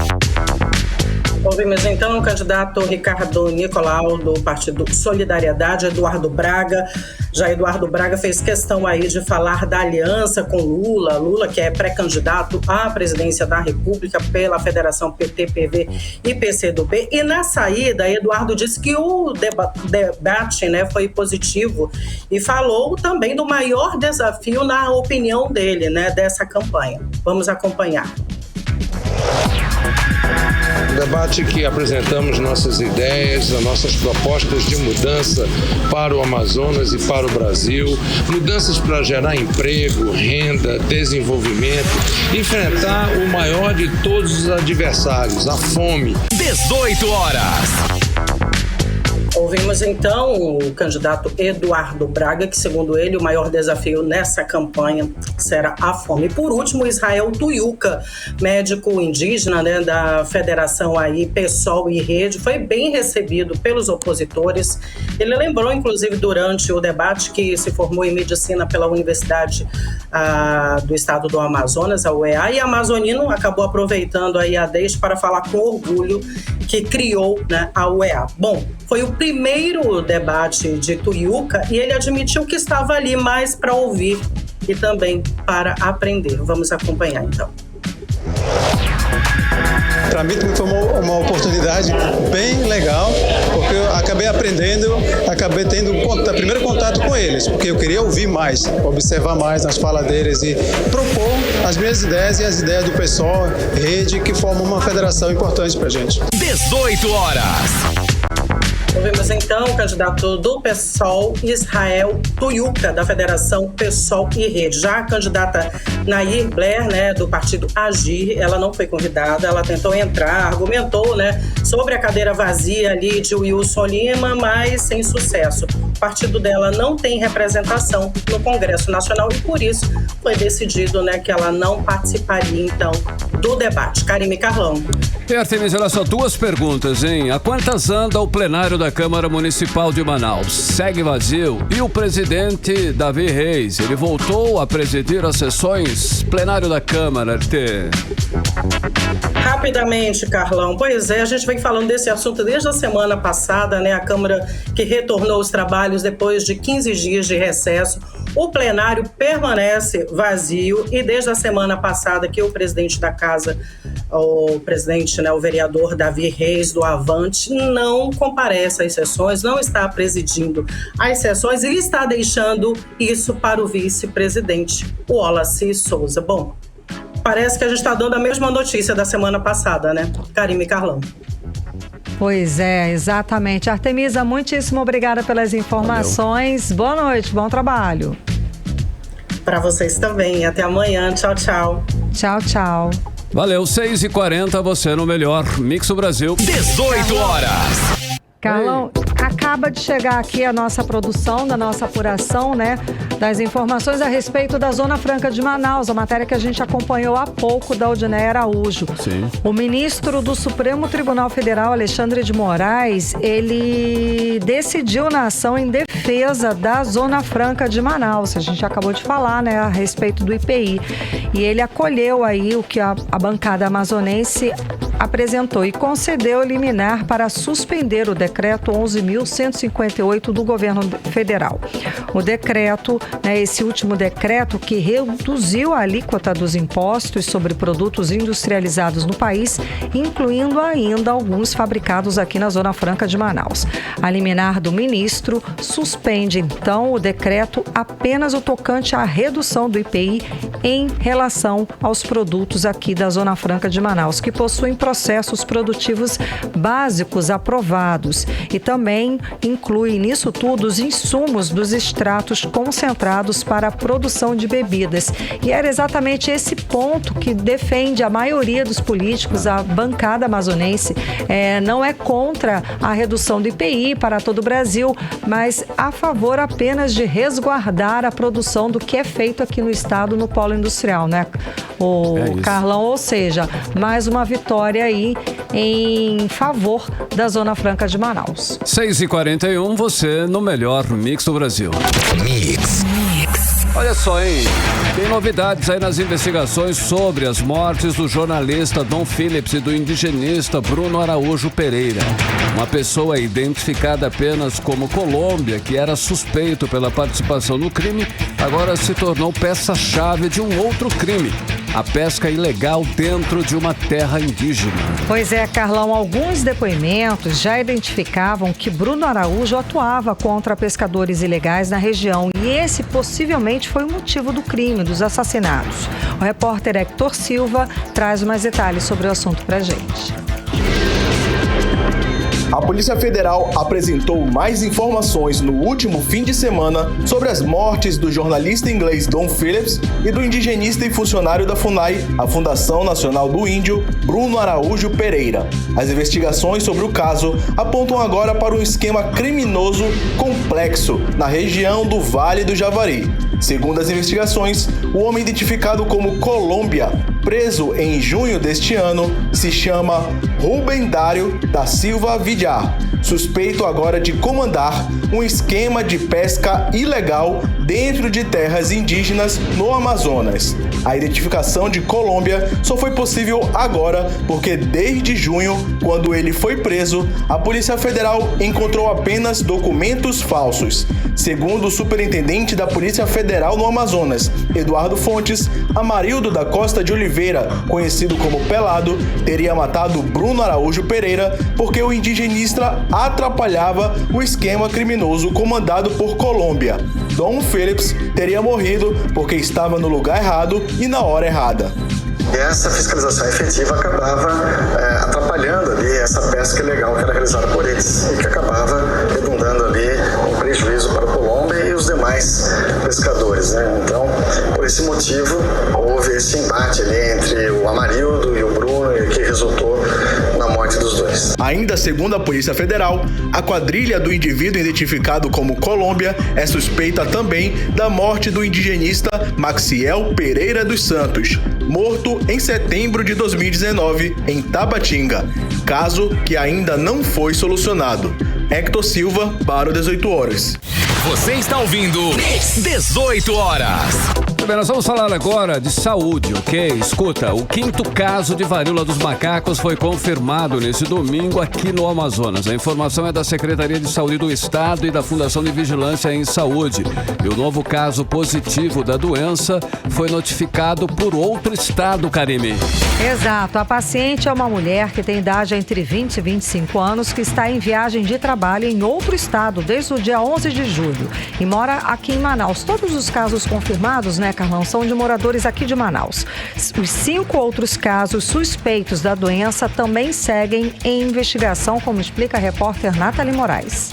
Ouvimos então o candidato Ricardo Nicolau do Partido Solidariedade, Eduardo Braga. Já Eduardo Braga fez questão aí de falar da aliança com Lula. Lula, que é pré-candidato à presidência da República pela Federação PT, PV e PCdoB. E na saída, Eduardo disse que o debate, né, foi positivo e falou também do maior desafio, na opinião dele, né, dessa campanha. Vamos acompanhar. Debate que apresentamos nossas ideias, as nossas propostas de mudança para o Amazonas e para o Brasil, mudanças para gerar emprego, renda, desenvolvimento, enfrentar o maior de todos os adversários, a fome. 18 horas. Ouvimos então o candidato Eduardo Braga, que segundo ele o maior desafio nessa campanha será a fome. E por último, Israel Tuiuca, médico indígena, né, da Federação aí PSOL e Rede, foi bem recebido pelos opositores. Ele lembrou, inclusive, durante o debate que se formou em medicina pela Universidade do Estado do Amazonas, a UEA, e amazonino acabou aproveitando aí a deixa para falar com orgulho que criou, né, a UEA. Bom, foi o primeiro debate de Tuiuca e ele admitiu que estava ali mais para ouvir e também para aprender. Vamos acompanhar então. Para mim foi uma oportunidade bem legal, porque eu acabei aprendendo, acabei tendo primeiro contato com eles, porque eu queria ouvir mais, observar mais nas falas deles e propor as minhas ideias e as ideias do PSOL, Rede, que formam uma federação importante para a gente. 18 horas. Ouvimos então o candidato do PSOL, Israel Tuiuca, da Federação PSOL e Rede. Já a candidata Nair Blair, né, do partido Agir, ela não foi convidada, ela tentou entrar, argumentou, né, sobre a cadeira vazia ali de Wilson Lima, mas sem sucesso. O partido dela não tem representação no Congresso Nacional e por isso foi decidido, né, que ela não participaria então do debate. Karime Carlão. Artemis, olha só, 2 perguntas, hein? A quantas anda o plenário da Câmara Municipal de Manaus? Segue vazio. E o presidente Davi Reis, ele voltou a presidir as sessões plenário da Câmara, Rapidamente, Carlão. Pois é, a gente vem falando desse assunto desde a semana passada, né? A Câmara que retornou os trabalhos depois de 15 dias de recesso. O plenário permanece vazio e desde a semana passada que o presidente da casa, o presidente, né, o vereador Davi Reis do Avante, não comparece às sessões, não está presidindo as sessões e está deixando isso para o vice-presidente, o Wallace Souza. Bom, parece que a gente está dando a mesma notícia da semana passada, né? Karime Carlão. Pois é, exatamente. Artemisa, muitíssimo obrigada pelas informações. Valeu. Boa noite, bom trabalho. Para vocês também. Até amanhã. Tchau, tchau. Tchau, tchau. Valeu, 6h40, você no melhor Mix do Brasil. 18 horas. Carlão, acaba de chegar aqui a nossa produção, da nossa apuração, né? Das informações a respeito da Zona Franca de Manaus, a matéria que a gente acompanhou há pouco da Odinei Araújo. Sim. O ministro do Supremo Tribunal Federal, Alexandre de Moraes, ele decidiu na ação em defesa da Zona Franca de Manaus. A gente acabou de falar, né, a respeito do IPI. E ele acolheu aí o que a bancada amazonense apresentou e concedeu liminar para suspender o decreto 11.158 do governo federal. O decreto, né, esse último decreto que reduziu a alíquota dos impostos sobre produtos industrializados no país, incluindo ainda alguns fabricados aqui na Zona Franca de Manaus. A liminar do ministro suspende, então, o decreto apenas o tocante à redução do IPI em relação aos produtos aqui da Zona Franca de Manaus, que possuem processos produtivos básicos aprovados e também inclui nisso tudo os insumos dos extratos concentrados para a produção de bebidas. E era exatamente esse ponto que defende a maioria dos políticos, a bancada amazonense. Não é contra a redução do IPI para todo o Brasil, mas a favor apenas de resguardar a produção do que é feito aqui no estado, no polo industrial, né, Carlão? Ou seja, mais uma vitória aí em favor da Zona Franca de Manaus. 6h41, você no melhor Mix do Brasil. Mix. Olha só, hein? Tem novidades aí nas investigações sobre as mortes do jornalista Dom Phillips e do indigenista Bruno Araújo Pereira. Uma pessoa identificada apenas como Colômbia, que era suspeito pela participação no crime, agora se tornou peça-chave de um outro crime: a pesca ilegal dentro de uma terra indígena. Pois é, Carlão, alguns depoimentos já identificavam que Bruno Araújo atuava contra pescadores ilegais na região e esse possivelmente foi o motivo do crime, dos assassinatos. O repórter Hector Silva traz mais detalhes sobre o assunto pra gente. A Polícia Federal apresentou mais informações no último fim de semana sobre as mortes do jornalista inglês Dom Phillips e do indigenista e funcionário da FUNAI, a Fundação Nacional do Índio, Bruno Araújo Pereira. As investigações sobre o caso apontam agora para um esquema criminoso complexo na região do Vale do Javari. Segundo as investigações, o homem identificado como Colômbia, preso em junho deste ano, se chama Rubem Dário da Silva Villar, suspeito agora de comandar um esquema de pesca ilegal dentro de terras indígenas no Amazonas. A identificação de Colômbia só foi possível agora porque desde junho, quando ele foi preso, a Polícia Federal encontrou apenas documentos falsos. Segundo o superintendente da Polícia Federal no Amazonas, Eduardo Fontes, Amarildo da Costa de Oliveira, conhecido como Pelado, teria matado Bruno Araújo Pereira porque o indigenista atrapalhava o esquema criminoso comandado por Colômbia. Dom Phillips teria morrido porque estava no lugar errado e na hora errada. E essa fiscalização efetiva acabava atrapalhando ali essa pesca ilegal que era realizada por eles e que acabava redundando ali um prejuízo para a Colômbia e os demais pescadores, né? Então, por esse motivo, houve esse embate ali entre o Amarildo e o Bruno, que resultou na morte dos dois. Ainda segundo a Polícia Federal, a quadrilha do indivíduo identificado como Colômbia é suspeita também da morte do indigenista Maxiel Pereira dos Santos, morto em setembro de 2019 em Tabatinga, caso que ainda não foi solucionado. Hector Silva para o 18 horas. Você está ouvindo 18 horas. Bem, nós vamos falar agora de saúde, ok? Escuta, o 5º caso de varíola dos macacos foi confirmado nesse domingo aqui no Amazonas. A informação é da Secretaria de Saúde do Estado e da Fundação de Vigilância em Saúde. E o novo caso positivo da doença foi notificado por outro estado, Karime. Exato. A paciente é uma mulher que tem idade entre 20 e 25 anos que está em viagem de trabalho em outro estado desde o dia 11 de julho e mora aqui em Manaus. Todos os casos confirmados, né, Carlão, são de moradores aqui de Manaus. Os 5 outros casos suspeitos da doença também seguem em investigação, como explica a repórter Nathalie Moraes.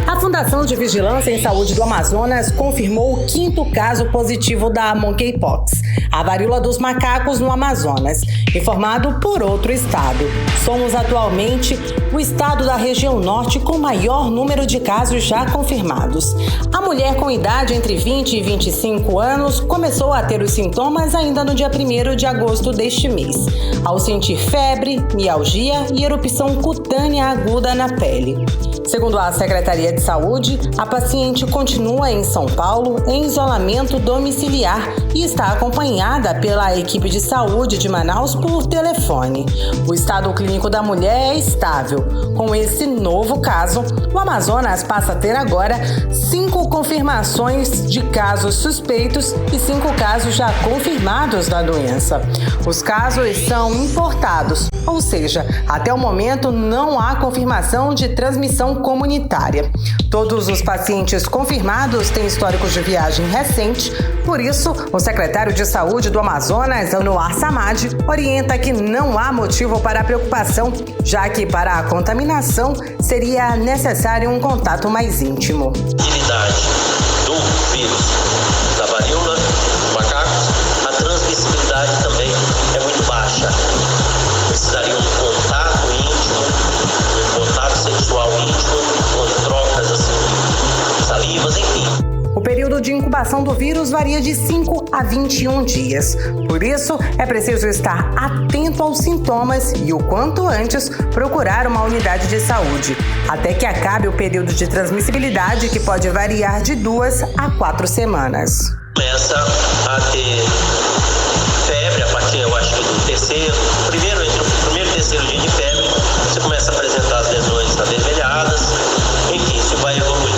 A Fundação de Vigilância em Saúde do Amazonas confirmou o 5º caso positivo da monkeypox, a varíola dos macacos no Amazonas, informado por outro estado. Somos atualmente o estado da região norte com maior número de casos já confirmados. A mulher com idade entre 20 e 25 anos começou a ter os sintomas ainda no dia 1º de agosto deste mês, ao sentir febre, mialgia e erupção cutânea aguda na pele. Segundo a Secretaria de Saúde, a paciente continua em São Paulo em isolamento domiciliar e está acompanhada pela equipe de saúde de Manaus por telefone. O estado clínico da mulher é estável. Com esse novo caso, o Amazonas passa a ter agora 5 confirmações de casos suspeitos e 5 casos já confirmados da doença. Os casos são importados, ou seja, até o momento não há confirmação de transmissão comunitária. Todos os pacientes confirmados têm históricos de viagem recente, por isso, o secretário de Saúde do Amazonas, Anuar Samad, orienta que não há motivo para preocupação, já que para a contaminação seria necessário um contato mais íntimo. A atividade do vírus da varíola dos macacos, a transmissibilidade também é muito baixa. Precisaria um contato íntimo, um contato sexual íntimo, com trocas assim, salivas, enfim. O período de incubação do vírus varia de 5 a 21 dias. Por isso, é preciso estar atento aos sintomas e, o quanto antes, procurar uma unidade de saúde, até que acabe o período de transmissibilidade, que pode variar de 2 a 4 semanas. Começa a ter febre a partir, eu acho que do terceiro, entre o primeiro e terceiro dia de febre, você começa a apresentar as lesões avermelhadas, enfim, isso vai evoluir.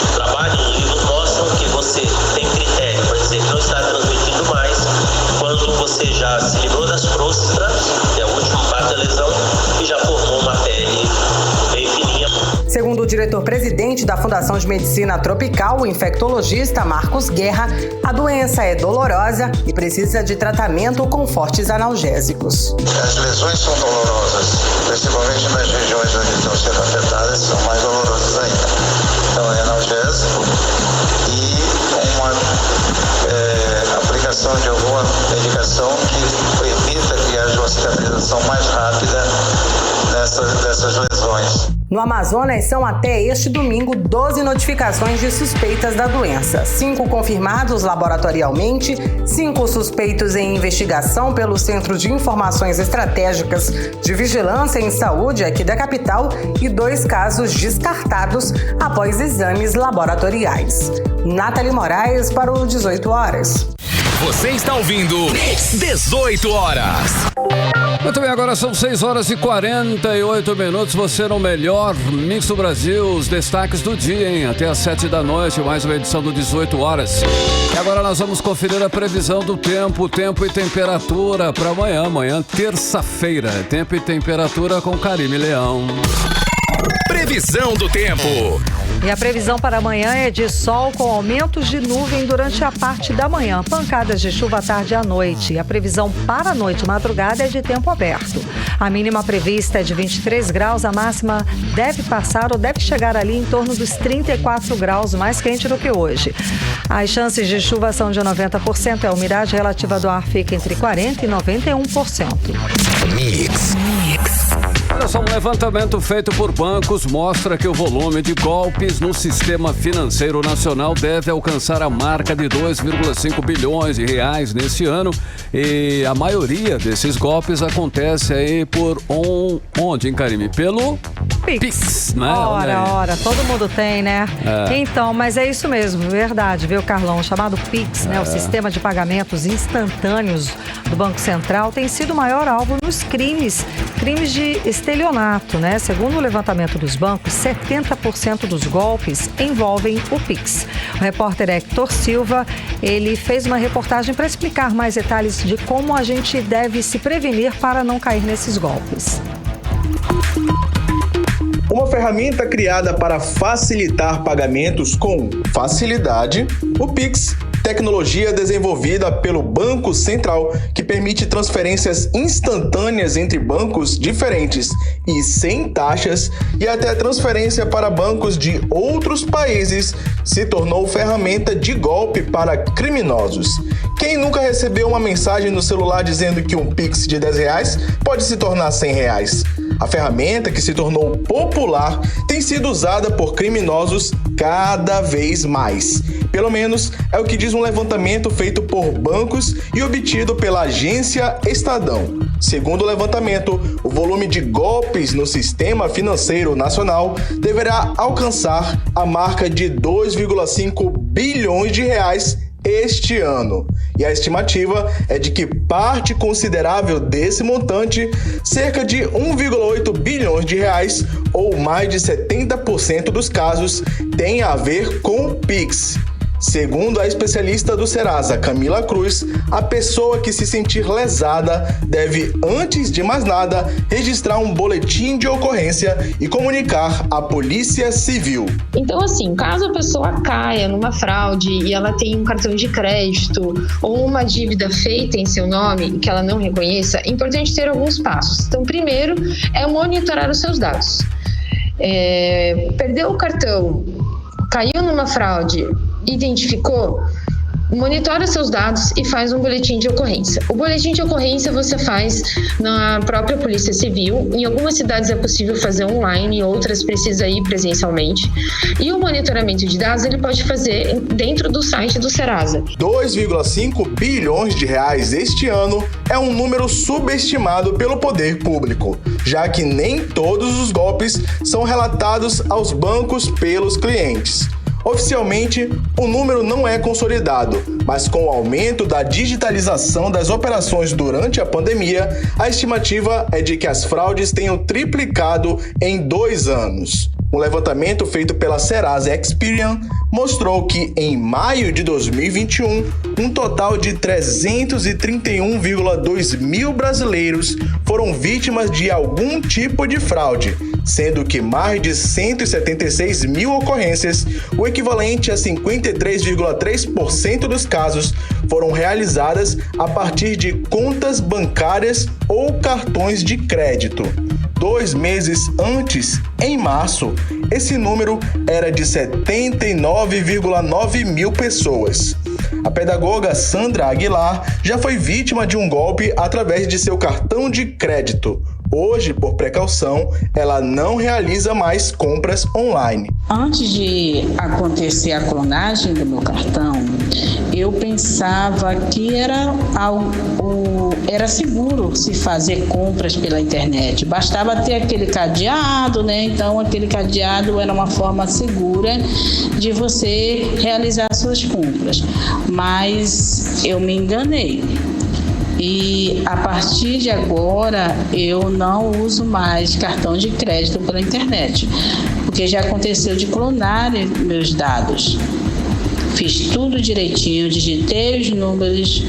O trabalho nos livros mostram que você tem critério para dizer que não está transmitindo mais quando você já se livrou das próstras, que é o último passo da lesão, e já formou uma pele meio fininha. Segundo o diretor-presidente da Fundação de Medicina Tropical, o infectologista Marcos Guerra, a doença é dolorosa e precisa de tratamento com fortes analgésicos. As lesões são dolorosas, principalmente nas regiões onde estão sendo afetadas, são mais dolorosas ainda. Então é analgésico e uma aplicação de alguma medicação que permita que haja uma cicatrização mais rápida dessas lesões. No Amazonas, são até este domingo 12 notificações de suspeitas da doença. 5 confirmados laboratorialmente, 5 suspeitos em investigação pelo Centro de Informações Estratégicas de Vigilância em Saúde aqui da capital e 2 casos descartados após exames laboratoriais. Nathalie Moraes para o 18 horas. Você está ouvindo 18 horas. Muito bem, agora são 6 horas e 48 minutos. Você no melhor Mix do Brasil. Os destaques do dia, hein? Até às 7 da noite, mais uma edição do 18 horas. E agora nós vamos conferir a previsão do tempo e temperatura para amanhã, terça-feira. Tempo e temperatura com Karime Leão. Previsão do tempo. E a previsão para amanhã é de sol com aumentos de nuvem durante a parte da manhã, pancadas de chuva à tarde e à noite. E a previsão para a noite e madrugada é de tempo aberto. A mínima prevista é de 23 graus, a máxima deve passar ou deve chegar ali em torno dos 34 graus, mais quente do que hoje. As chances de chuva são de 90%, a umidade relativa do ar fica entre 40% e 91%. Mix. Olha só, um levantamento feito por bancos mostra que o volume de golpes no sistema financeiro nacional deve alcançar a marca de 2,5 bilhões de reais nesse ano. E a maioria desses golpes acontece aí por onde, hein, Karime? Pelo Pix, né? Ora, todo mundo tem, né? Então, mas é isso mesmo, verdade, viu, Carlão? O chamado Pix, né? O sistema de pagamentos instantâneos do Banco Central tem sido o maior alvo nos crimes de estelionato, né? Segundo o levantamento dos bancos, 70% dos golpes envolvem o Pix. O repórter Hector Silva, ele fez uma reportagem para explicar mais detalhes de como a gente deve se prevenir para não cair nesses golpes. Uma ferramenta criada para facilitar pagamentos com facilidade, o Pix tecnologia desenvolvida pelo Banco Central que permite transferências instantâneas entre bancos diferentes e sem taxas, e até transferência para bancos de outros países, se tornou ferramenta de golpe para criminosos. Quem nunca recebeu uma mensagem no celular dizendo que um Pix de R$10 pode se tornar R$100? A ferramenta, que se tornou popular, tem sido usada por criminosos cada vez mais. Pelo menos é o que diz um levantamento feito por bancos e obtido pela agência Estadão. Segundo o levantamento, o volume de golpes no sistema financeiro nacional deverá alcançar a marca de 2,5 bilhões de reais este ano. E a estimativa é de que parte considerável desse montante, cerca de 1,8 bilhões de reais, ou mais de 70% dos casos, tem a ver com Pix. Segundo a especialista do Serasa, Camila Cruz, a pessoa que se sentir lesada deve, antes de mais nada, registrar um boletim de ocorrência e comunicar à Polícia Civil. Então, assim, caso a pessoa caia numa fraude e ela tem um cartão de crédito ou uma dívida feita em seu nome e que ela não reconheça, é importante ter alguns passos. Então, primeiro é monitorar os seus dados. Perdeu o cartão, caiu numa fraude, identificou, monitora seus dados e faz um boletim de ocorrência. O boletim de ocorrência você faz na própria Polícia Civil. Em algumas cidades é possível fazer online, em outras precisa ir presencialmente. E o monitoramento de dados ele pode fazer dentro do site do Serasa. 2,5 bilhões de reais este ano é um número subestimado pelo poder público, já que nem todos os golpes são relatados aos bancos pelos clientes. Oficialmente, o número não é consolidado, mas com o aumento da digitalização das operações durante a pandemia, a estimativa é de que as fraudes tenham triplicado em 2 anos. Um levantamento feito pela Serasa Experian mostrou que, em maio de 2021, um total de 331,2 mil brasileiros foram vítimas de algum tipo de fraude, sendo que mais de 176 mil ocorrências, o equivalente a 53,3% dos casos, foram realizadas a partir de contas bancárias ou cartões de crédito. 2 meses antes, em março, esse número era de 79,9 mil pessoas. A pedagoga Sandra Aguilar já foi vítima de um golpe através de seu cartão de crédito. Hoje, por precaução, ela não realiza mais compras online. Antes de acontecer a clonagem do meu cartão, eu pensava que era seguro se fazer compras pela internet. Bastava ter aquele cadeado, né? Então, aquele cadeado era uma forma segura de você realizar suas compras. Mas eu me enganei. E a partir de agora eu não uso mais cartão de crédito pela internet, porque já aconteceu de clonar meus dados. Fiz tudo direitinho, digitei os números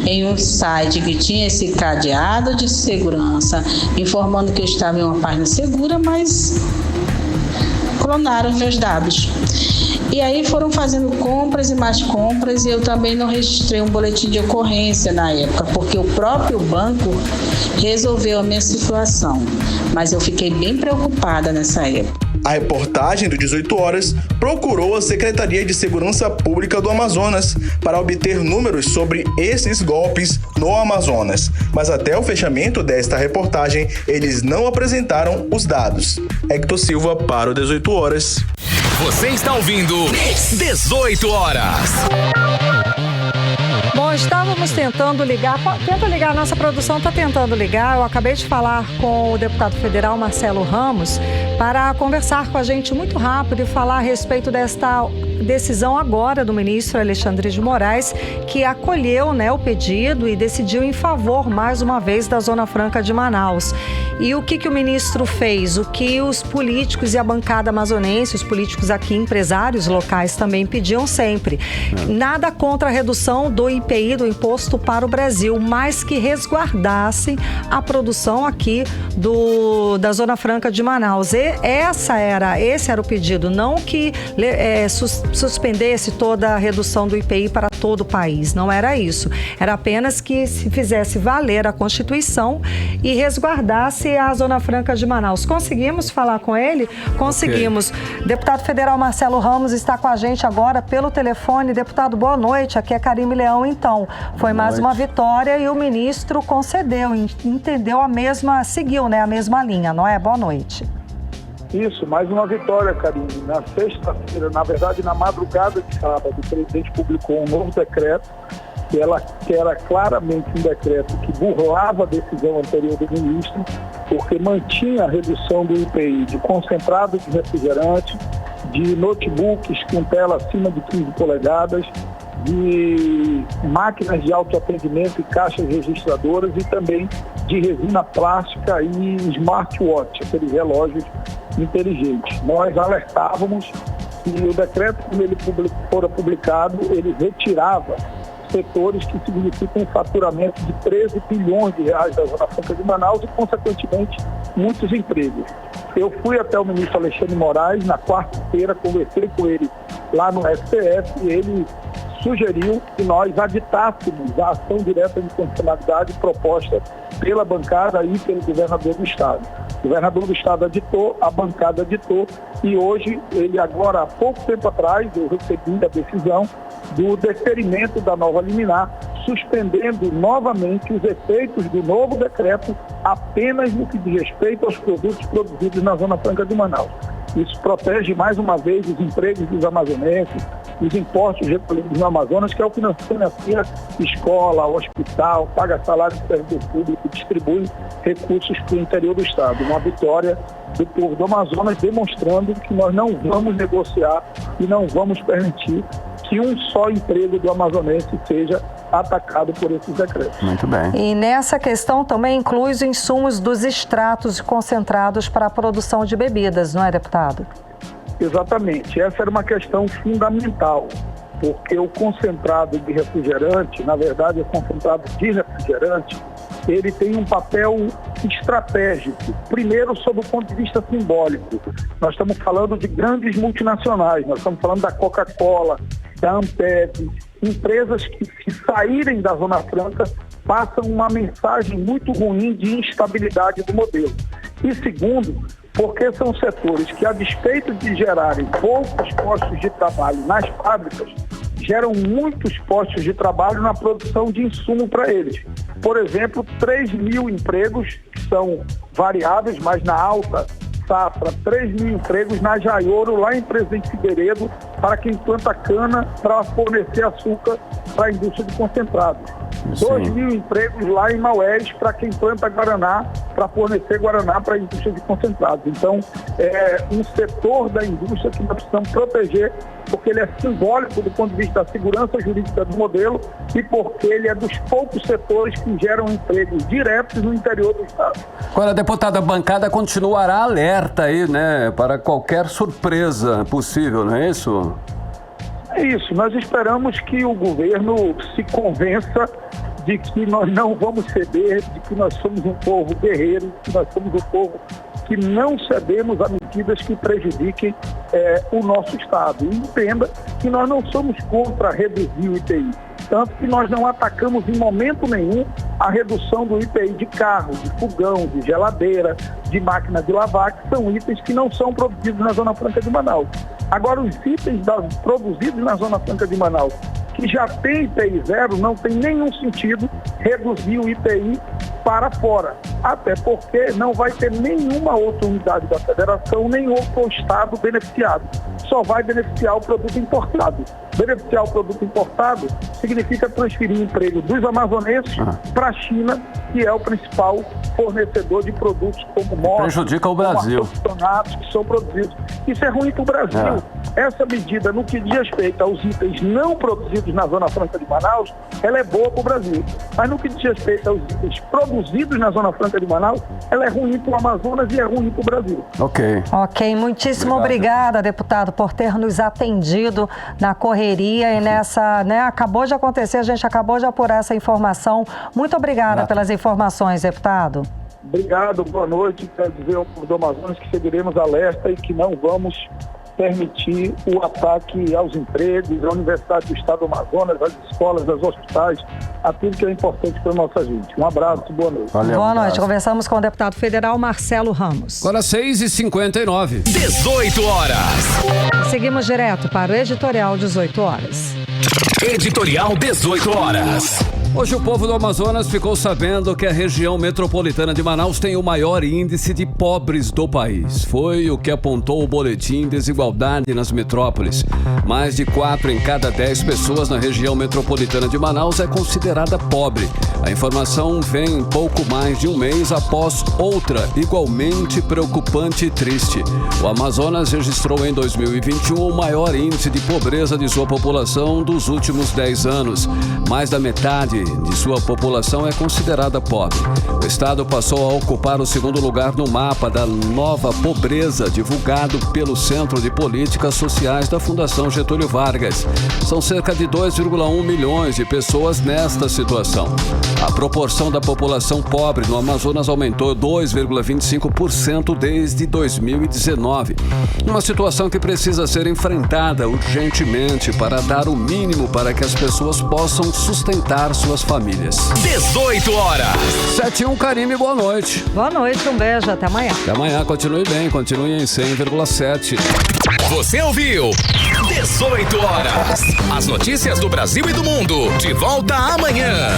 em um site que tinha esse cadeado de segurança, informando que eu estava em uma página segura, mas clonaram meus dados. E aí foram fazendo compras e mais compras, e eu também não registrei um boletim de ocorrência na época, porque o próprio banco resolveu a minha situação. Mas eu fiquei bem preocupada nessa época. A reportagem do 18 Horas procurou a Secretaria de Segurança Pública do Amazonas para obter números sobre esses golpes no Amazonas. Mas até o fechamento desta reportagem, eles não apresentaram os dados. Hector Silva para o 18 Horas. Você está ouvindo 18 Horas. Bom, estávamos tentando ligar, tenta ligar, nossa produção está tentando ligar. Eu acabei de falar com o deputado federal Marcelo Ramos para conversar com a gente muito rápido e falar a respeito desta decisão agora do ministro Alexandre de Moraes, que acolheu, né, o pedido e decidiu em favor, mais uma vez, da Zona Franca de Manaus. E o que o ministro fez? O que os políticos e a bancada amazonense, os políticos aqui, empresários locais também pediam sempre. Nada contra a redução do IPI, do Imposto para o Brasil, mas que resguardassem a produção aqui da Zona Franca de Manaus. esse era o pedido, não que suspendesse toda a redução do IPI para todo o país, não era isso. Era apenas que se fizesse valer a Constituição e resguardasse a Zona Franca de Manaus. Conseguimos falar com ele? Conseguimos. Okay. Deputado federal Marcelo Ramos está com a gente agora pelo telefone. Deputado, boa noite. Aqui é Karime Leão, então. Foi mais uma vitória e o ministro concedeu, entendeu seguiu, né, a mesma linha, não é? Boa noite. Isso, mais uma vitória, Karine. Na sexta-feira, na verdade, na madrugada de sábado, o presidente publicou um novo decreto, que era claramente um decreto que burlava a decisão anterior do ministro, porque mantinha a redução do IPI de concentrado de refrigerante, de notebooks com tela acima de 15 polegadas, de máquinas de autoatendimento e caixas registradoras e também de resina plástica e smartwatch, aqueles relógios inteligentes. Nós alertávamos que o decreto, quando ele fora publicado, ele retirava setores que significam um faturamento de 13 bilhões de reais da Zona Franca de Manaus e, consequentemente, muitos empregos. Eu fui até o ministro Alexandre Moraes na quarta-feira, conversei com ele lá no STF e ele sugeriu que nós aditássemos a ação direta de constitucionalidade proposta pela bancada e pelo governador do Estado. O governador do Estado aditou, a bancada aditou e hoje, agora há pouco tempo atrás, eu recebi a decisão do deferimento da nova liminar, suspendendo novamente os efeitos do novo decreto apenas no que diz respeito aos produtos produzidos na Zona Franca de Manaus. Isso protege mais uma vez os empregos dos amazonenses, os impostos recolhidos no Amazonas, que é o que financia escola, hospital, paga salário do servidor público, distribui recursos para o interior do Estado. Uma vitória do povo do Amazonas, demonstrando que nós não vamos negociar e não vamos permitir que um só emprego do amazonense seja atacado por esses decretos. Muito bem. E nessa questão também inclui os insumos dos extratos concentrados para a produção de bebidas, não é, deputado? Exatamente. Essa era uma questão fundamental, porque o concentrado de refrigerante, na verdade, o concentrado de refrigerante, ele tem um papel estratégico. Primeiro, sob o ponto de vista simbólico. Nós estamos falando de grandes multinacionais, nós estamos falando da Coca-Cola, da Ambev, empresas que, se saírem da Zona Franca, passam uma mensagem muito ruim de instabilidade do modelo. E segundo, porque são setores que, a despeito de gerarem poucos postos de trabalho nas fábricas, geram muitos postos de trabalho na produção de insumo para eles. Por exemplo, 3 mil empregos, que são variáveis, mas na alta safra, 3 mil empregos na Jaioro, lá em Presidente Figueiredo, para quem planta cana para fornecer açúcar para a indústria de concentrado. 2 mil empregos lá em Maués para quem planta Guaraná, para fornecer Guaraná para a indústria de concentrados. Então, é um setor da indústria que nós precisamos proteger, porque ele é simbólico do ponto de vista da segurança jurídica do modelo e porque ele é dos poucos setores que geram empregos diretos no interior do Estado. Agora, deputada, a bancada continuará alerta aí, né, para qualquer surpresa possível, não é isso? É isso, nós esperamos que o governo se convença de que nós não vamos ceder, de que nós somos um povo guerreiro, de que nós somos um povo que não cedemos a medidas que prejudiquem o nosso Estado. E entenda que nós não somos contra reduzir o IPI, tanto que nós não atacamos em momento nenhum a redução do IPI de carro, de fogão, de geladeira, de máquina de lavar, que são itens que não são produzidos na Zona Franca de Manaus. Agora, os itens produzidos na Zona Franca de Manaus, que já tem IPI zero, não tem nenhum sentido reduzir o IPI para fora. Até porque não vai ter nenhuma outra unidade da federação, nem outro estado beneficiado. Só vai beneficiar o produto importado. Beneficiar o produto importado significa transferir emprego dos amazonenses para a China, que é o principal fornecedor de produtos como motos, prejudica o Brasil, que são produzidos. Isso é ruim para o Brasil. Essa medida, no que diz respeito aos itens não produzidos na Zona Franca de Manaus, ela é boa para o Brasil. Mas no que diz respeito aos itens produzidos na Zona Franca de Manaus, ela é ruim para o Amazonas e é ruim para o Brasil. Ok, muitíssimo obrigada, deputado, por ter nos atendido na correria e nessa, né, acabou de acontecer, a gente acabou de apurar essa informação. Muito obrigada pelas informações, deputado. Obrigado, boa noite. Quero dizer ao povo do Amazonas que seguiremos alerta e que não vamos permitir o ataque aos empregos, à Universidade do Estado do Amazonas, às escolas, aos hospitais, a tudo que é importante para a nossa gente. Um abraço, boa noite. Valeu, boa noite. Conversamos com o deputado federal Marcelo Ramos. Agora 6h59. 18 horas. Seguimos direto para o Editorial 18 horas. Editorial 18 horas. Hoje o povo do Amazonas ficou sabendo que a região metropolitana de Manaus tem o maior índice de pobres do país. Foi o que apontou o boletim Desigualdade nas Metrópoles. Mais de 4 em cada 10 pessoas na região metropolitana de Manaus é considerada pobre. A informação vem pouco mais de um mês após outra igualmente preocupante e triste. O Amazonas registrou em 2021 o maior índice de pobreza de sua população dos últimos 10 anos. Mais da metade de sua população é considerada pobre. O estado passou a ocupar o segundo lugar no mapa da nova pobreza divulgado pelo Centro de Políticas Sociais da Fundação Getúlio Vargas. São cerca de 2,1 milhões de pessoas nesta situação. A proporção da população pobre no Amazonas aumentou 2,25% desde 2019. Uma situação que precisa ser enfrentada urgentemente para dar o mínimo para que as pessoas possam sustentar suas famílias. 18 horas. 7-1, Karime, boa noite. Boa noite, um beijo, até amanhã. Até amanhã, continue bem, continue em 100,7. Você ouviu 18 horas. As notícias do Brasil e do mundo. De volta amanhã.